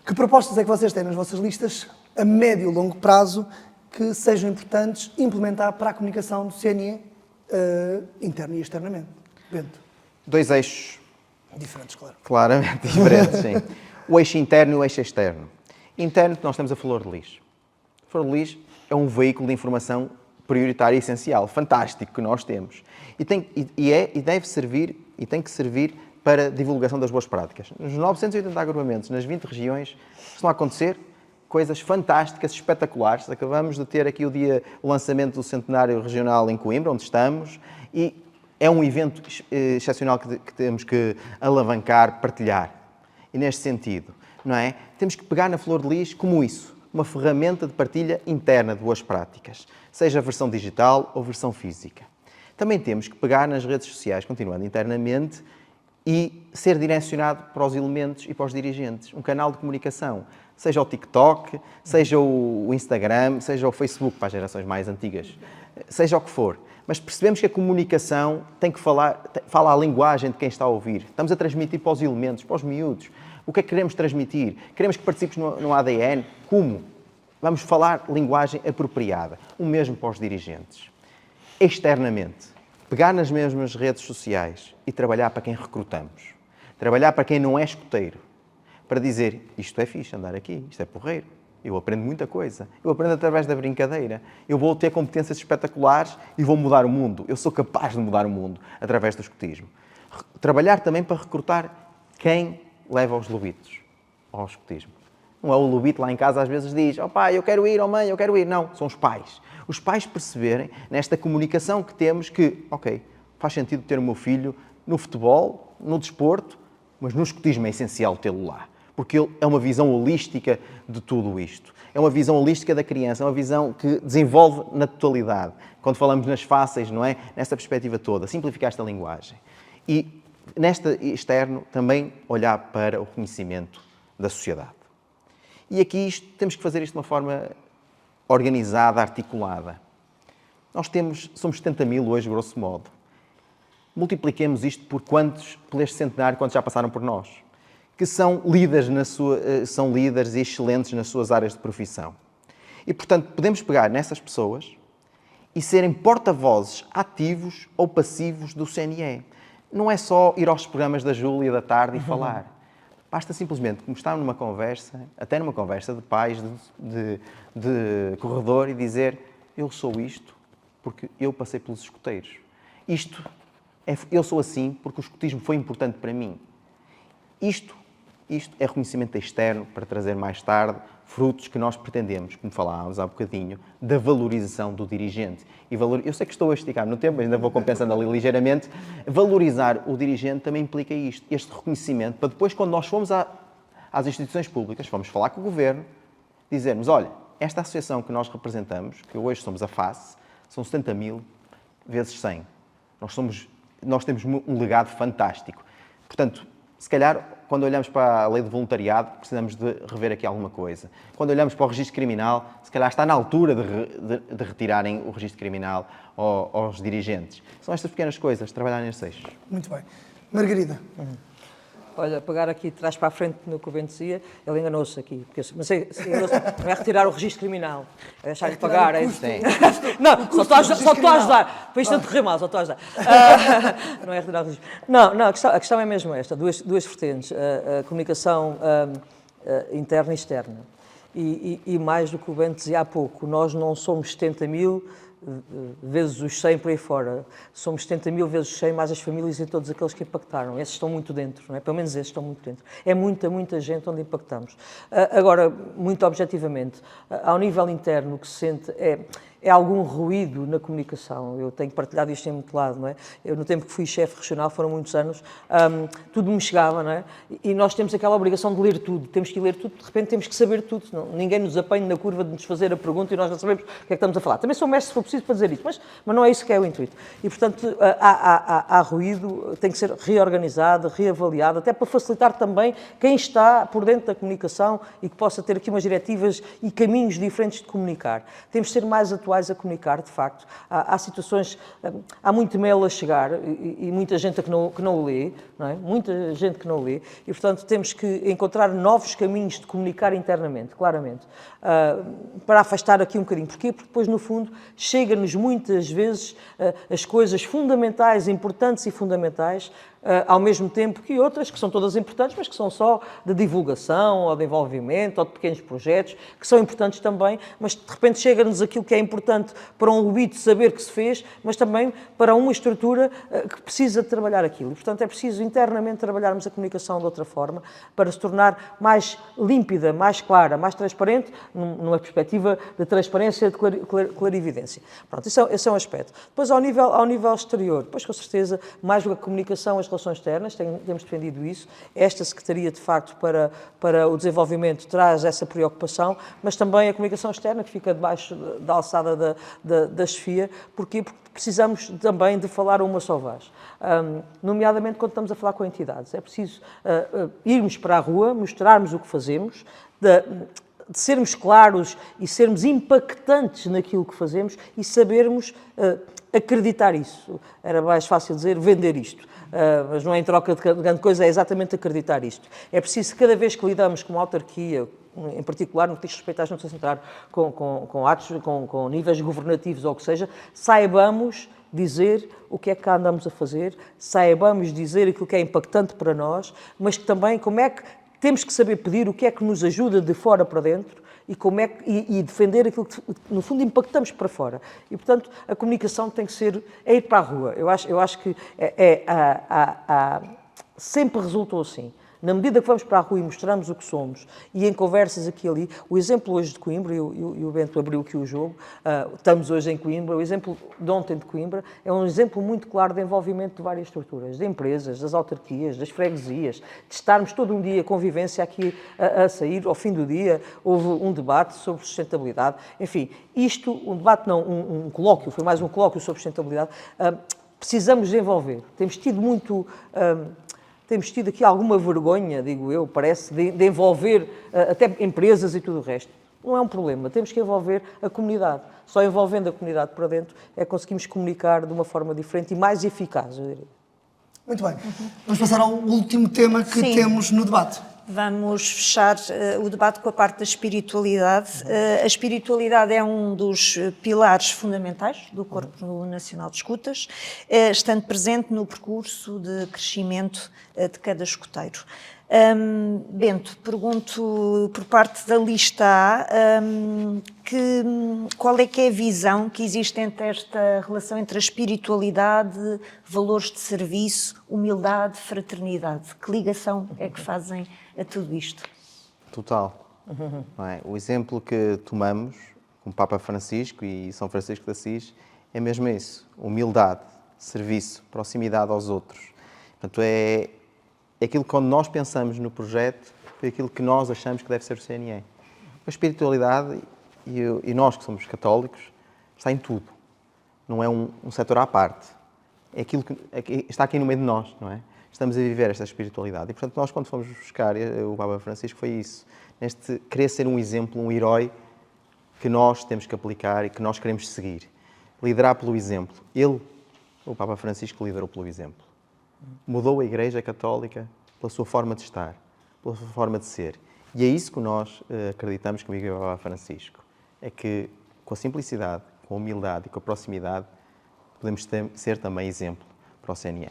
S2: Que propostas é que vocês têm nas vossas listas a médio e longo prazo que sejam importantes implementar para a comunicação do CNE interna e externamente? Bento.
S4: 2 eixos.
S2: Diferentes, claro.
S4: Claramente diferentes, sim. O eixo interno e o eixo externo. Interno, nós temos a Flor de Lis. A Flor de Lis é um veículo de informação prioritário e essencial, fantástico, que nós temos. E deve servir, e tem que servir para a divulgação das boas práticas. Nos 980 agrupamentos, nas 20 regiões, estão a acontecer coisas fantásticas, espetaculares. Acabamos de ter aqui o lançamento do Centenário Regional em Coimbra, onde estamos, e é um evento excepcional que temos que alavancar, partilhar. E neste sentido, não é? Temos que pegar na Flor de Lis como isso, uma ferramenta de partilha interna de boas práticas, seja a versão digital ou versão física. Também temos que pegar nas redes sociais, continuando internamente, e ser direcionado para os elementos e para os dirigentes. Um canal de comunicação seja o TikTok, seja o Instagram, seja o Facebook para as gerações mais antigas, seja o que for. Mas percebemos que a comunicação tem que fala a linguagem de quem está a ouvir. Estamos a transmitir para os elementos, para os miúdos. O que é que queremos transmitir? Queremos que participes no ADN? Como? Vamos falar linguagem apropriada. O mesmo para os dirigentes. Externamente, pegar nas mesmas redes sociais e trabalhar para quem recrutamos. Trabalhar para quem não é escoteiro. Para dizer, isto é fixe, andar aqui, isto é porreiro. Eu aprendo muita coisa. Eu aprendo através da brincadeira. Eu vou ter competências espetaculares e vou mudar o mundo. Eu sou capaz de mudar o mundo através do escotismo. Trabalhar também para recrutar quem leva os lobitos ao escotismo. Não é o lobito lá em casa às vezes diz, oh pai, eu quero ir, oh mãe, eu quero ir. Não, são os pais. Os pais perceberem nesta comunicação que temos que, ok, faz sentido ter o meu filho no futebol, no desporto, mas no escotismo é essencial tê-lo lá. Porque ele é uma visão holística de tudo isto. É uma visão holística da criança, é uma visão que desenvolve na totalidade. Quando falamos nas fáceis, não é? Nesta perspectiva toda, simplificar esta linguagem. E, neste externo, também olhar para o reconhecimento da sociedade. E aqui temos que fazer isto de uma forma organizada, articulada. Nós somos 70 mil hoje, grosso modo. Multipliquemos isto por este centenário, quantos já passaram por nós, que são líderes e excelentes nas suas áreas de profissão. E, portanto, podemos pegar nessas pessoas e serem porta-vozes ativos ou passivos do CNE. Não é só ir aos programas da Júlia da tarde e falar. Basta simplesmente, como está numa conversa, até numa conversa de pais, de corredor, e dizer, eu sou isto porque eu passei pelos escoteiros. Eu sou assim porque o escotismo foi importante para mim. Isto é reconhecimento externo para trazer mais tarde frutos que nós pretendemos, como falávamos há bocadinho, da valorização do dirigente. Eu sei que estou a esticar no tempo, mas ainda vou compensando ali ligeiramente. Valorizar o dirigente também implica isto, este reconhecimento, para depois, quando nós formos às instituições públicas, vamos falar com o governo, dizermos, olha, esta associação que nós representamos, que hoje somos a FACE, são 70 mil vezes 100. Nós temos um legado fantástico. Portanto, se calhar, quando olhamos para a lei de voluntariado, precisamos de rever aqui alguma coisa. Quando olhamos para o registro criminal, se calhar está na altura de retirarem o registro criminal aos dirigentes. São estas pequenas coisas, trabalhar nestes eixos.
S2: Muito bem. Margarida.
S5: Olha, pegar aqui de trás para a frente no que o Bento dizia, ele enganou-se aqui. Não é retirar o registro criminal, é deixar-lhe pagar. Não, só estou a ajudar. Para isto não correr mal, só estou a ajudar. Não é retirar o registro. Não, a questão é mesmo esta, duas vertentes. A comunicação interna e externa. E mais do que o Bento dizia há pouco, nós não somos 70 mil vezes os 100 por aí fora. Somos 70 mil vezes os 100 mais as famílias e todos aqueles que impactaram. Esses estão muito dentro, não é? Pelo menos esses estão muito dentro. É muita gente onde impactamos. Agora, muito objetivamente, ao nível interno, o que se sente é algum ruído na comunicação. Eu tenho partilhado isto em muito lado, não é? Eu, no tempo que fui chefe regional, foram muitos anos, tudo me chegava, não é? E nós temos aquela obrigação de ler tudo. Temos que ler tudo, de repente temos que saber tudo. Senão ninguém nos apanha na curva de nos fazer a pergunta e nós não sabemos o que é que estamos a falar. Também sou mestre se for preciso para dizer isto, mas não é isso que é o intuito. E, portanto, há ruído, tem que ser reorganizado, reavaliado, até para facilitar também quem está por dentro da comunicação e que possa ter aqui umas diretivas e caminhos diferentes de comunicar. Temos de ser mais atuais a comunicar, de facto. Há situações, há muito e-mail a chegar e muita gente que não o lê, não é? Muita gente que não o lê e, portanto, temos que encontrar novos caminhos de comunicar internamente, claramente, para afastar aqui um bocadinho. Porquê? Porque depois, no fundo, chega-nos muitas vezes as coisas fundamentais, importantes e fundamentais, ao mesmo tempo que outras, que são todas importantes, mas que são só de divulgação, ou de envolvimento, ou de pequenos projetos, que são importantes também, mas de repente chega-nos aquilo que é importante para um lobito saber que se fez, mas também para uma estrutura que precisa de trabalhar aquilo. E, portanto, é preciso internamente trabalharmos a comunicação de outra forma, para se tornar mais límpida, mais clara, mais transparente, numa perspectiva de transparência e de clarividência. Pronto, esse é um aspecto. Depois, ao nível exterior, depois, com certeza, mais do que a comunicação, as relações externas, temos defendido isso. Esta Secretaria, de facto, para o desenvolvimento traz essa preocupação, mas também a comunicação externa, que fica debaixo da alçada chamada da chefia. Porquê? Porque precisamos também de falar a uma só voz. Nomeadamente quando estamos a falar com entidades. É preciso irmos para a rua, mostrarmos o que fazemos, de sermos claros e sermos impactantes naquilo que fazemos e sabermos acreditar isso. Era mais fácil dizer vender isto, mas não é em troca de grande coisa, é exatamente acreditar isto. É preciso, cada vez que lidamos com uma autarquia, em particular no que diz respeito às notas centrais, com atos, com níveis governativos ou o que seja, saibamos dizer o que é que andamos a fazer, saibamos dizer aquilo que é impactante para nós, mas que também como é que temos que saber pedir o que é que nos ajuda de fora para dentro e defender aquilo que, no fundo, impactamos para fora. E, portanto, a comunicação tem que ser, ir para a rua. Eu acho que sempre resultou assim. Na medida que vamos para a rua e mostramos o que somos, e em conversas aqui e ali, o exemplo hoje de Coimbra, e o Bento abriu aqui o jogo, estamos hoje em Coimbra, o exemplo de ontem de Coimbra é um exemplo muito claro de envolvimento de várias estruturas, de empresas, das autarquias, das freguesias, de estarmos todo um dia, convivência aqui a sair, ao fim do dia, houve um debate sobre sustentabilidade, enfim, um debate não, um colóquio, foi mais um colóquio sobre sustentabilidade, precisamos de envolver, temos tido aqui alguma vergonha, digo eu, parece, de envolver até empresas e tudo o resto. Não é um problema, temos que envolver a comunidade. Só envolvendo a comunidade para dentro é que conseguimos comunicar de uma forma diferente e mais eficaz, eu diria.
S2: Muito bem. Vamos passar ao último tema que temos no debate.
S1: Vamos fechar o debate com a parte da espiritualidade. A espiritualidade é um dos pilares fundamentais do Corpo Nacional de Escutas, estando presente no percurso de crescimento de cada escuteiro. Bento, pergunto por parte da lista A, qual é que é a visão que existe entre esta relação entre a espiritualidade, valores de serviço, humildade, fraternidade? Que ligação é que fazem a tudo isto?
S4: Total. Não é? O exemplo que tomamos com o Papa Francisco e São Francisco de Assis é mesmo isso. Humildade, serviço, proximidade aos outros. Portanto, é aquilo que quando nós pensamos no projeto, foi aquilo que nós achamos que deve ser o CNE. A espiritualidade, e nós que somos católicos, está em tudo. Não é um setor à parte. É aquilo que está aqui no meio de nós, não é? Estamos a viver esta espiritualidade. E, portanto, nós quando fomos buscar o Papa Francisco foi isso. Neste querer ser um exemplo, um herói que nós temos que aplicar e que nós queremos seguir. Liderar pelo exemplo. Ele, o Papa Francisco, liderou pelo exemplo. Mudou a Igreja Católica pela sua forma de estar, pela sua forma de ser. E é isso que nós acreditamos que vive o Papa Francisco. É que com a simplicidade, com a humildade e com a proximidade podemos ser também exemplo para o CNE.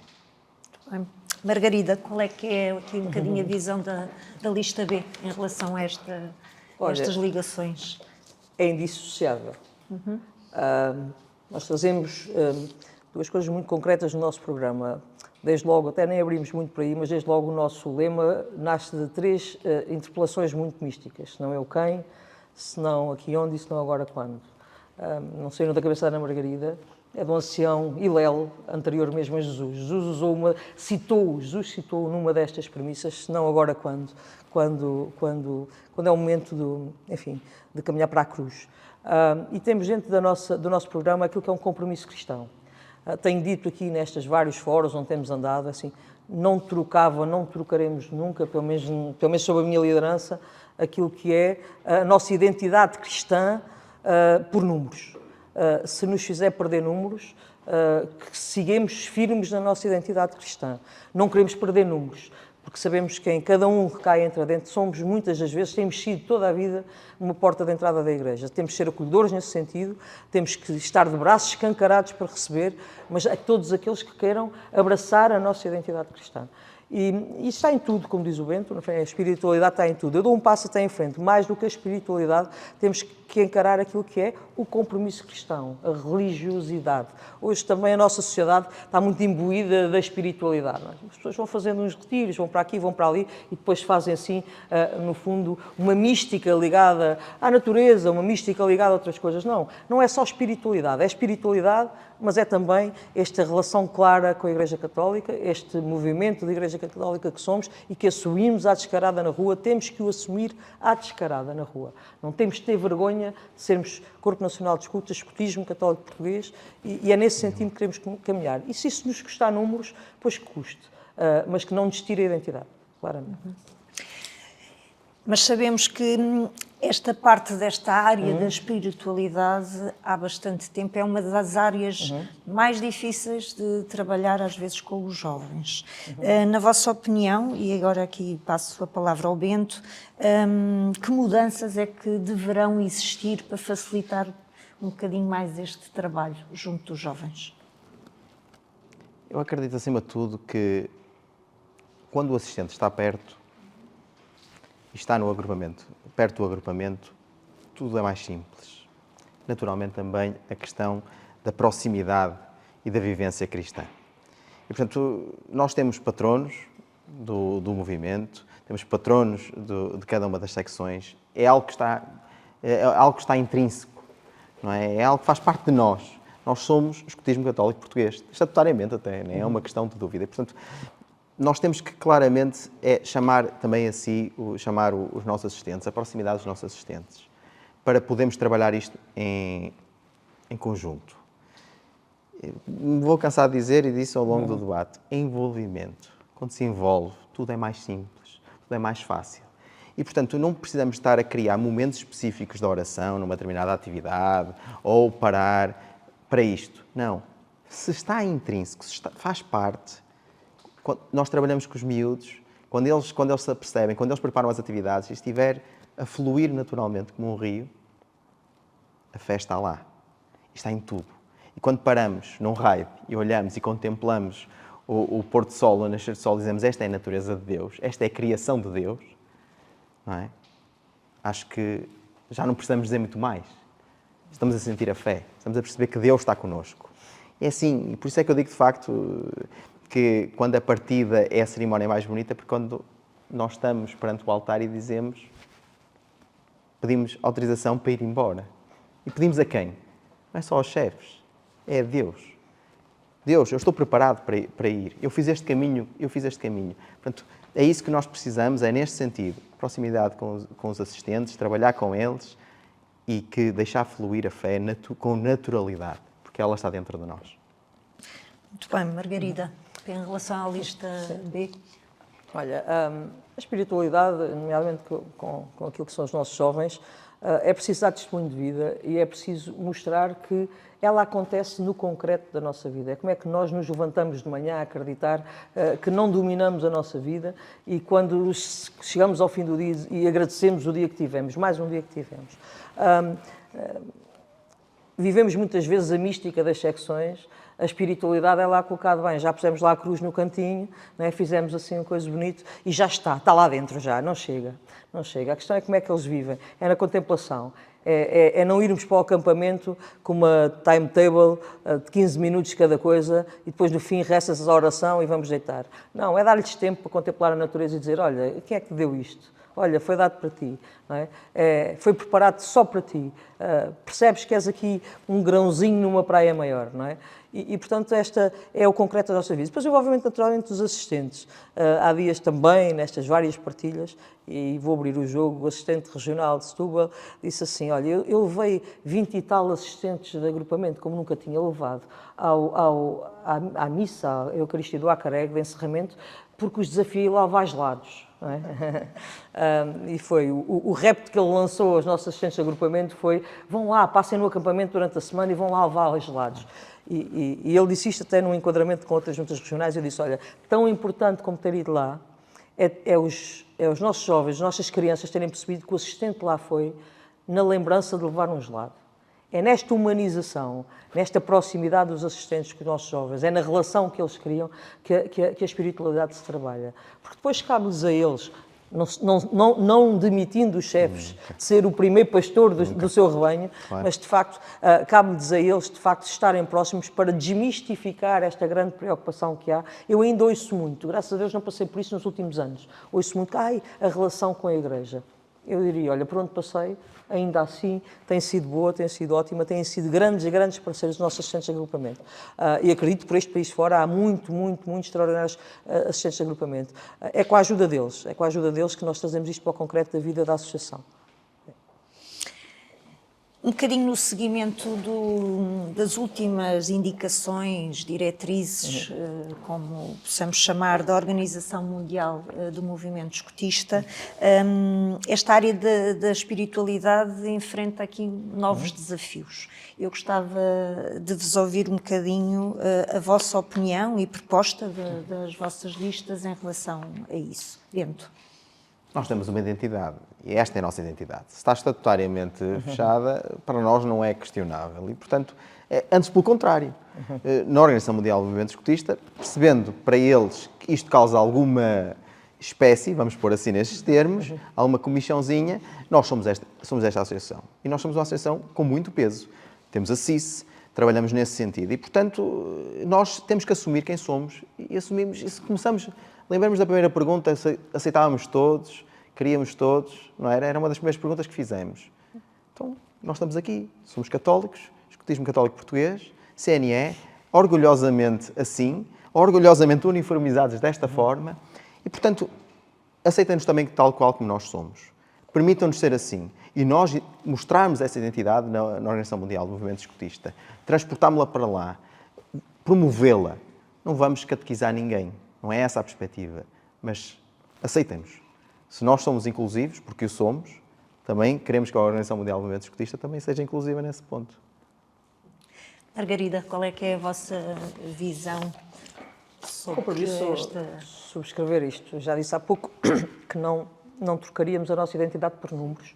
S1: Margarida, qual é que é aqui um bocadinho a visão da lista B em relação a estas ligações?
S5: É indissociável. Nós trazemos duas coisas muito concretas no nosso programa. Desde logo, até nem abrimos muito por aí, mas desde logo o nosso lema nasce de três interpelações muito místicas. Se não é o quem, se não aqui onde e se não agora quando. Não saíram da cabeça da Ana Margarida, é do ancião Hilel, anterior mesmo a Jesus. Jesus citou numa destas premissas, se não agora quando é o momento de caminhar para a cruz. E temos dentro do nosso programa aquilo que é um compromisso cristão. Tenho dito aqui nestes vários fóruns onde temos andado, assim, não trocaremos nunca, pelo menos sob a minha liderança, aquilo que é a nossa identidade cristã por números. Se nos fizer perder números, que sigamos firmes na nossa identidade cristã. Não queremos perder números, porque sabemos que em cada um que cai entra dentro, somos muitas das vezes, temos sido toda a vida uma porta de entrada da Igreja. Temos que ser acolhedores nesse sentido, temos que estar de braços escancarados para receber, mas a todos aqueles que queiram abraçar a nossa identidade cristã. E isso está em tudo, como diz o Bento, a espiritualidade está em tudo. Eu dou um passo até em frente. Mais do que a espiritualidade, temos que encarar aquilo que é o compromisso cristão, a religiosidade. Hoje também a nossa sociedade está muito imbuída da espiritualidade. As pessoas vão fazendo uns retiros, vão para aqui, vão para ali, e depois fazem assim, no fundo, uma mística ligada à natureza, uma mística ligada a outras coisas. Não é só espiritualidade. É espiritualidade, mas é também esta relação clara com a Igreja Católica, este movimento da Igreja Igreja Católica que somos e que assumimos à descarada na rua, temos que o assumir à descarada na rua. Não temos de ter vergonha de sermos Corpo Nacional de Escutas, Escutismo Católico Português, e é nesse sentido que queremos caminhar. E se isso nos custar números, pois que custe, mas que não nos tire a identidade, claramente.
S1: Mas sabemos que esta parte desta área da espiritualidade há bastante tempo é uma das áreas mais difíceis de trabalhar às vezes com os jovens. Na vossa opinião, e agora aqui passo a palavra ao Bento, que mudanças é que deverão existir para facilitar um bocadinho mais este trabalho junto dos jovens?
S4: Eu acredito acima de tudo que quando o assistente está perto, está no agrupamento, perto do agrupamento, tudo é mais simples. Naturalmente também a questão da proximidade e da vivência cristã. E, portanto, nós temos patronos do movimento, temos patronos de cada uma das secções, é algo que está intrínseco, não é? É algo que faz parte de nós. Nós somos o Escutismo Católico Português, estatutariamente até, não é uma questão de dúvida. E, portanto, nós temos que claramente chamar também a si, chamar os nossos assistentes, a proximidade dos nossos assistentes, para podermos trabalhar isto em conjunto. Me vou cansar de dizer, e disse ao longo do debate, envolvimento. Quando se envolve, tudo é mais simples, tudo é mais fácil. E, portanto, não precisamos estar a criar momentos específicos da oração, numa determinada atividade, ou parar para isto. Não. Se está intrínseco, faz parte. Nós trabalhamos com os miúdos, quando eles se apercebem, quando eles preparam as atividades e estiver a fluir naturalmente como um rio, a fé está lá. Está em tudo. E quando paramos num raio e olhamos e contemplamos o pôr do sol, o nascer do sol, dizemos esta é a natureza de Deus, esta é a criação de Deus, não é? Acho que já não precisamos dizer muito mais. Estamos a sentir a fé, estamos a perceber que Deus está connosco. É assim, e por isso é que eu digo de facto que quando a partida é a cerimónia mais bonita, porque quando nós estamos perante o altar e pedimos autorização para ir embora. E pedimos a quem? Não é só aos chefes, é a Deus. Deus, eu estou preparado para ir. Eu fiz este caminho. Portanto, é isso que nós precisamos, é neste sentido. Proximidade com os assistentes, trabalhar com eles e que deixar fluir a fé com naturalidade, porque ela está dentro de nós.
S1: Muito bem, Margarida. Em relação à lista B?
S5: Olha, a espiritualidade, nomeadamente com aquilo que são os nossos jovens, é preciso dar testemunho de vida e é preciso mostrar que ela acontece no concreto da nossa vida. É como é que nós nos levantamos de manhã a acreditar que não dominamos a nossa vida e quando chegamos ao fim do dia e agradecemos o dia que tivemos, mais um dia que tivemos. Vivemos muitas vezes a mística das secções. A espiritualidade é lá colocada bem, já pusemos lá a cruz no cantinho, né? Fizemos assim uma coisa bonita e já está lá dentro já, não chega. A questão é como é que eles vivem, é na contemplação, é não irmos para o acampamento com uma timetable de 15 minutos cada coisa e depois no fim resta-se a oração e vamos deitar. Não, é dar-lhes tempo para contemplar a natureza e dizer, olha, quem é que te deu isto? Olha, foi dado para ti, não é? Foi preparado só para ti. Percebes que és aqui um grãozinho numa praia maior, não é? E, portanto, esta é o concreto da nossa vida. Depois, o envolvimento naturalmente dos assistentes. Há dias também, nestas várias partilhas, e vou abrir o jogo, o assistente regional de Setúbal disse assim, olha, eu levei 20 e tal assistentes de agrupamento, como nunca tinha levado, à missa, à Eucaristia do Acaregue, de encerramento, porque os desafiei lá lavar gelados. Não é? E foi o repto que ele lançou aos nossos assistentes de agrupamento foi, vão lá, passem no acampamento durante a semana e vão lá lavar gelados. E ele disse isto até num enquadramento com outras juntas regionais. Eu disse, olha, tão importante como ter ido lá é os nossos jovens, as nossas crianças terem percebido que o assistente lá foi na lembrança de levar um gelado. É nesta humanização, nesta proximidade dos assistentes com os nossos jovens, é na relação que eles criam que a espiritualidade se trabalha. Porque depois cabe-lhes a eles, não demitindo os chefes de ser o primeiro pastor do seu rebanho, claro. Mas de facto cabe-lhes a eles de facto estarem próximos para desmistificar esta grande preocupação que há. Eu ainda ouço muito, graças a Deus não passei por isso nos últimos anos, ouço muito, a relação com a Igreja. eu diria, olha, por onde passei, ainda assim tem sido boa, tem sido ótima, têm sido grandes parceiros dos nossos assistentes de agrupamento. E acredito que por este país fora há muito extraordinários assistentes de agrupamento. É com a ajuda deles que nós trazemos isto para o concreto da vida da associação.
S1: Um bocadinho no seguimento das últimas indicações, diretrizes, como possamos chamar, da Organização Mundial do Movimento Escotista, esta área da espiritualidade enfrenta aqui novos desafios. Eu gostava de vos ouvir um bocadinho a vossa opinião e proposta das vossas listas em relação a isso. Bento.
S4: Nós temos uma identidade e esta é a nossa identidade. Se está estatutariamente fechada, para nós não é questionável e, portanto, antes pelo contrário. Na Organização Mundial do Movimento Escotista, percebendo para eles que isto causa alguma espécie, vamos pôr assim nestes termos, alguma comichãozinha, nós somos esta associação. E nós somos uma associação com muito peso. Temos a CIS, trabalhamos nesse sentido e, portanto, nós temos que assumir quem somos e assumimos e começamos. Lembramos da primeira pergunta, aceitávamos todos, queríamos todos, não era? Era uma das primeiras perguntas que fizemos. Então, nós estamos aqui, somos católicos, Escotismo Católico Português, CNE, orgulhosamente assim, orgulhosamente uniformizados desta forma e, portanto, aceitem-nos também tal qual como nós somos. Permitam-nos ser assim e nós mostrarmos essa identidade na Organização Mundial do Movimento Escotista, transportámos-la para lá, promovê-la. Não vamos catequizar ninguém. Não é essa a perspectiva, mas aceitem-nos. Se nós somos inclusivos, porque o somos, também queremos que a Organização Mundial do Movimento Escotista também seja inclusiva nesse ponto.
S1: Margarida, qual é que é a vossa visão sobre
S5: subscrever isto. Já disse há pouco que não trocaríamos a nossa identidade por números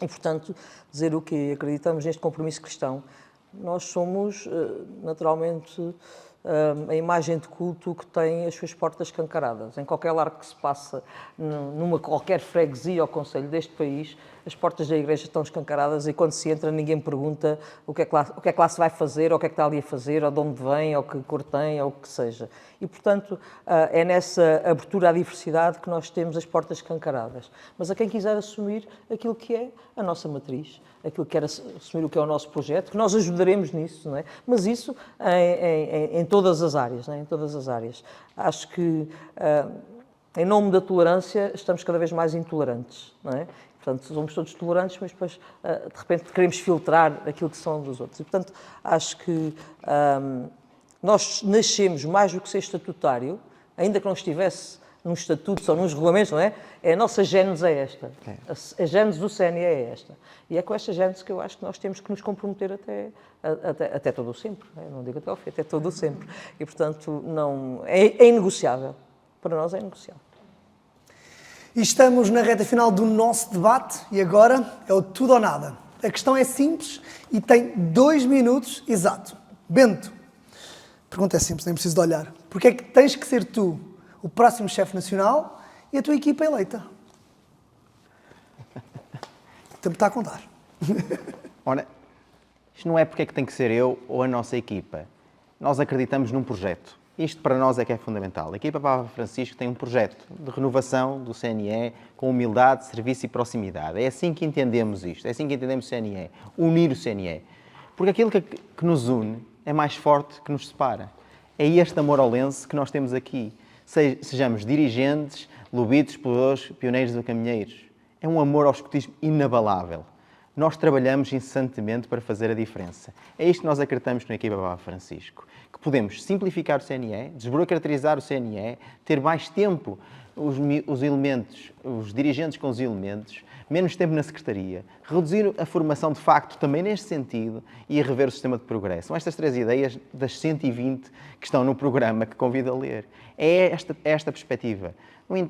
S5: e, portanto, dizer o que acreditamos neste compromisso cristão. Nós somos, naturalmente, a imagem de culto que tem as suas portas escancaradas. Em qualquer lar que se passa, numa qualquer freguesia ou concelho deste país, as portas da igreja estão escancaradas e quando se entra ninguém pergunta o que é que lá se vai fazer, ou o que é que está ali a fazer, ou de onde vem, ou que cor tem, ou o que seja. E, portanto, é nessa abertura à diversidade que nós temos as portas escancaradas. Mas a quem quiser assumir aquilo que é a nossa matriz, aquilo que quer assumir o que é o nosso projeto, que nós ajudaremos nisso, não é? Mas isso em todas as áreas, não é? Em todas as áreas. Acho que, em nome da tolerância, estamos cada vez mais intolerantes, não é? Portanto, somos todos tolerantes, mas depois, de repente, queremos filtrar aquilo que são dos outros. E, portanto, acho que nós nascemos mais do que ser estatutário, ainda que não estivesse num estatuto ou nos regulamentos, não é? A nossa gênese é esta. A gênese do CNE é esta. E é com esta gênese que eu acho que nós temos que nos comprometer até todo o sempre. Não digo até ao fim, até todo o sempre. E, portanto, é inegociável. Para nós é inegociável.
S2: E estamos na reta final do nosso debate e agora é o tudo ou nada. A questão é simples e tem 2 minutos exato. Bento, a pergunta é simples, nem preciso de olhar. Porque é que tens que ser tu o próximo chefe nacional e a tua equipa eleita? O tempo está a contar.
S4: Ora, isto não é porque é que tem que ser eu ou a nossa equipa. Nós acreditamos num projeto. Isto para nós é que é fundamental. A equipa Papa Francisco tem um projeto de renovação do CNE com humildade, serviço e proximidade. É assim que entendemos isto, é assim que entendemos o CNE. Unir o CNE. Porque aquilo que nos une é mais forte que nos separa. É este amor ao lenço que nós temos aqui. Sejamos dirigentes, lobitos, exploradores, pioneiros ou caminheiros. É um amor ao escotismo inabalável. Nós trabalhamos incessantemente para fazer a diferença. É isto que nós acreditamos na equipa Papa Francisco. Que podemos simplificar o CNE, desburocratizar o CNE, ter mais tempo os elementos, os dirigentes com os elementos, menos tempo na secretaria, reduzir a formação de facto também neste sentido e rever o sistema de progresso. São estas 3 ideias das 120 que estão no programa que convido a ler. É esta perspectiva.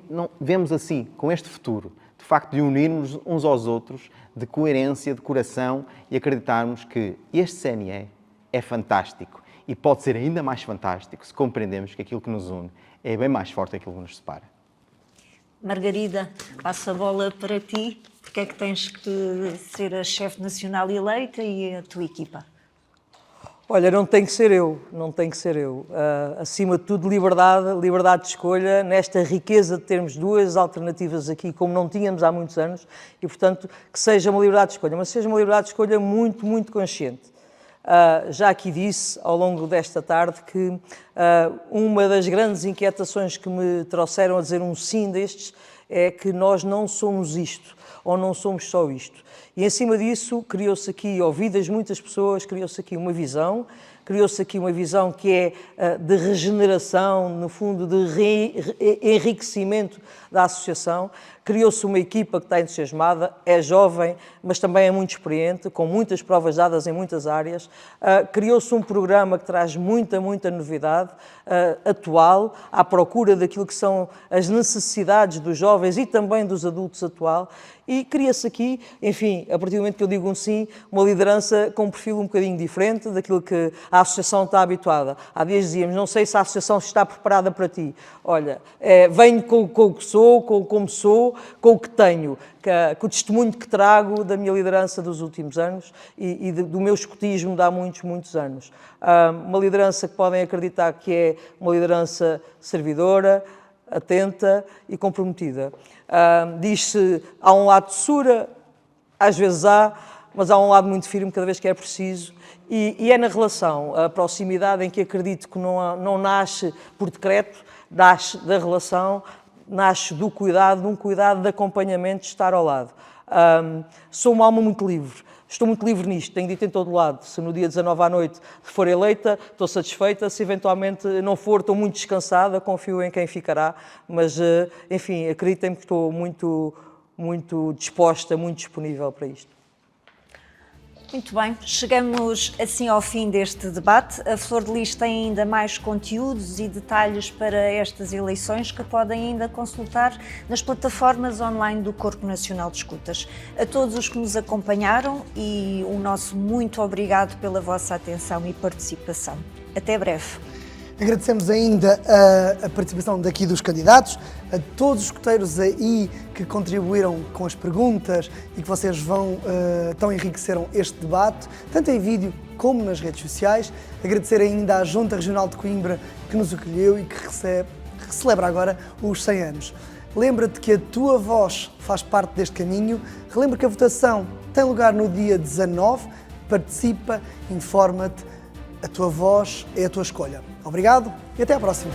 S4: Não, vemos assim, com este futuro, de facto de unirmos uns aos outros, de coerência, de coração e acreditarmos que este CNE é fantástico e pode ser ainda mais fantástico se compreendemos que aquilo que nos une é bem mais forte daquilo que nos separa.
S1: Margarida, passo a bola para ti. Porque é que tens que ser a chefe nacional eleita e a tua equipa?
S5: Olha, não tem que ser eu, não tem que ser eu. Acima de tudo, liberdade de escolha, nesta riqueza de termos duas alternativas aqui, como não tínhamos há muitos anos, e, portanto, que seja uma liberdade de escolha, mas seja uma liberdade de escolha muito, muito consciente. Já aqui disse, ao longo desta tarde, que uma das grandes inquietações que me trouxeram a dizer um sim destes é que nós não somos isto, ou não somos só isto. E, em cima disso, criou-se aqui, ouvidas muitas pessoas, criou-se aqui uma visão que é de regeneração, no fundo, de enriquecimento da associação. Criou-se uma equipa que está entusiasmada, é jovem, mas também é muito experiente, com muitas provas dadas em muitas áreas. Criou-se um programa que traz muita novidade, atual, à procura daquilo que são as necessidades dos jovens e também dos adultos atual. E cria-se aqui, enfim, a partir do momento que eu digo um sim, uma liderança com um perfil um bocadinho diferente daquilo que a associação está habituada. Há dias dizíamos, não sei se a associação está preparada para ti. Olha, venho com o que sou, com como sou, com o que tenho, com o testemunho que trago da minha liderança dos últimos anos e do meu escotismo de há muitos anos. Uma liderança que podem acreditar que é uma liderança servidora, atenta e comprometida. Diz-se, há um lado de doçura, às vezes mas há um lado muito firme cada vez que é preciso, e é na relação, a proximidade em que acredito que não nasce por decreto, nasce da relação, nasce do cuidado, de um cuidado de acompanhamento, de estar ao lado. Sou uma alma muito livre. Estou muito livre nisto, tenho dito em todo lado. Se no dia 19 à noite for eleita, estou satisfeita. Se eventualmente não for, estou muito descansada, confio em quem ficará. Mas, enfim, acreditem-me que estou muito disposta, muito disponível para isto.
S1: Muito bem, chegamos assim ao fim deste debate. A Flor de Lis tem ainda mais conteúdos e detalhes para estas eleições que podem ainda consultar nas plataformas online do Corpo Nacional de Escutas. A todos os que nos acompanharam e o nosso muito obrigado pela vossa atenção e participação. Até breve.
S2: Agradecemos ainda a participação daqui dos candidatos, a todos os escuteiros aí que contribuíram com as perguntas e que vocês tão enriqueceram este debate, tanto em vídeo como nas redes sociais. Agradecer ainda à Junta Regional de Coimbra que nos acolheu e que celebra agora os 100 anos. Lembra-te que a tua voz faz parte deste caminho. Relembra que a votação tem lugar no dia 19. Participa, informa-te. A tua voz é a tua escolha. Obrigado e até à próxima.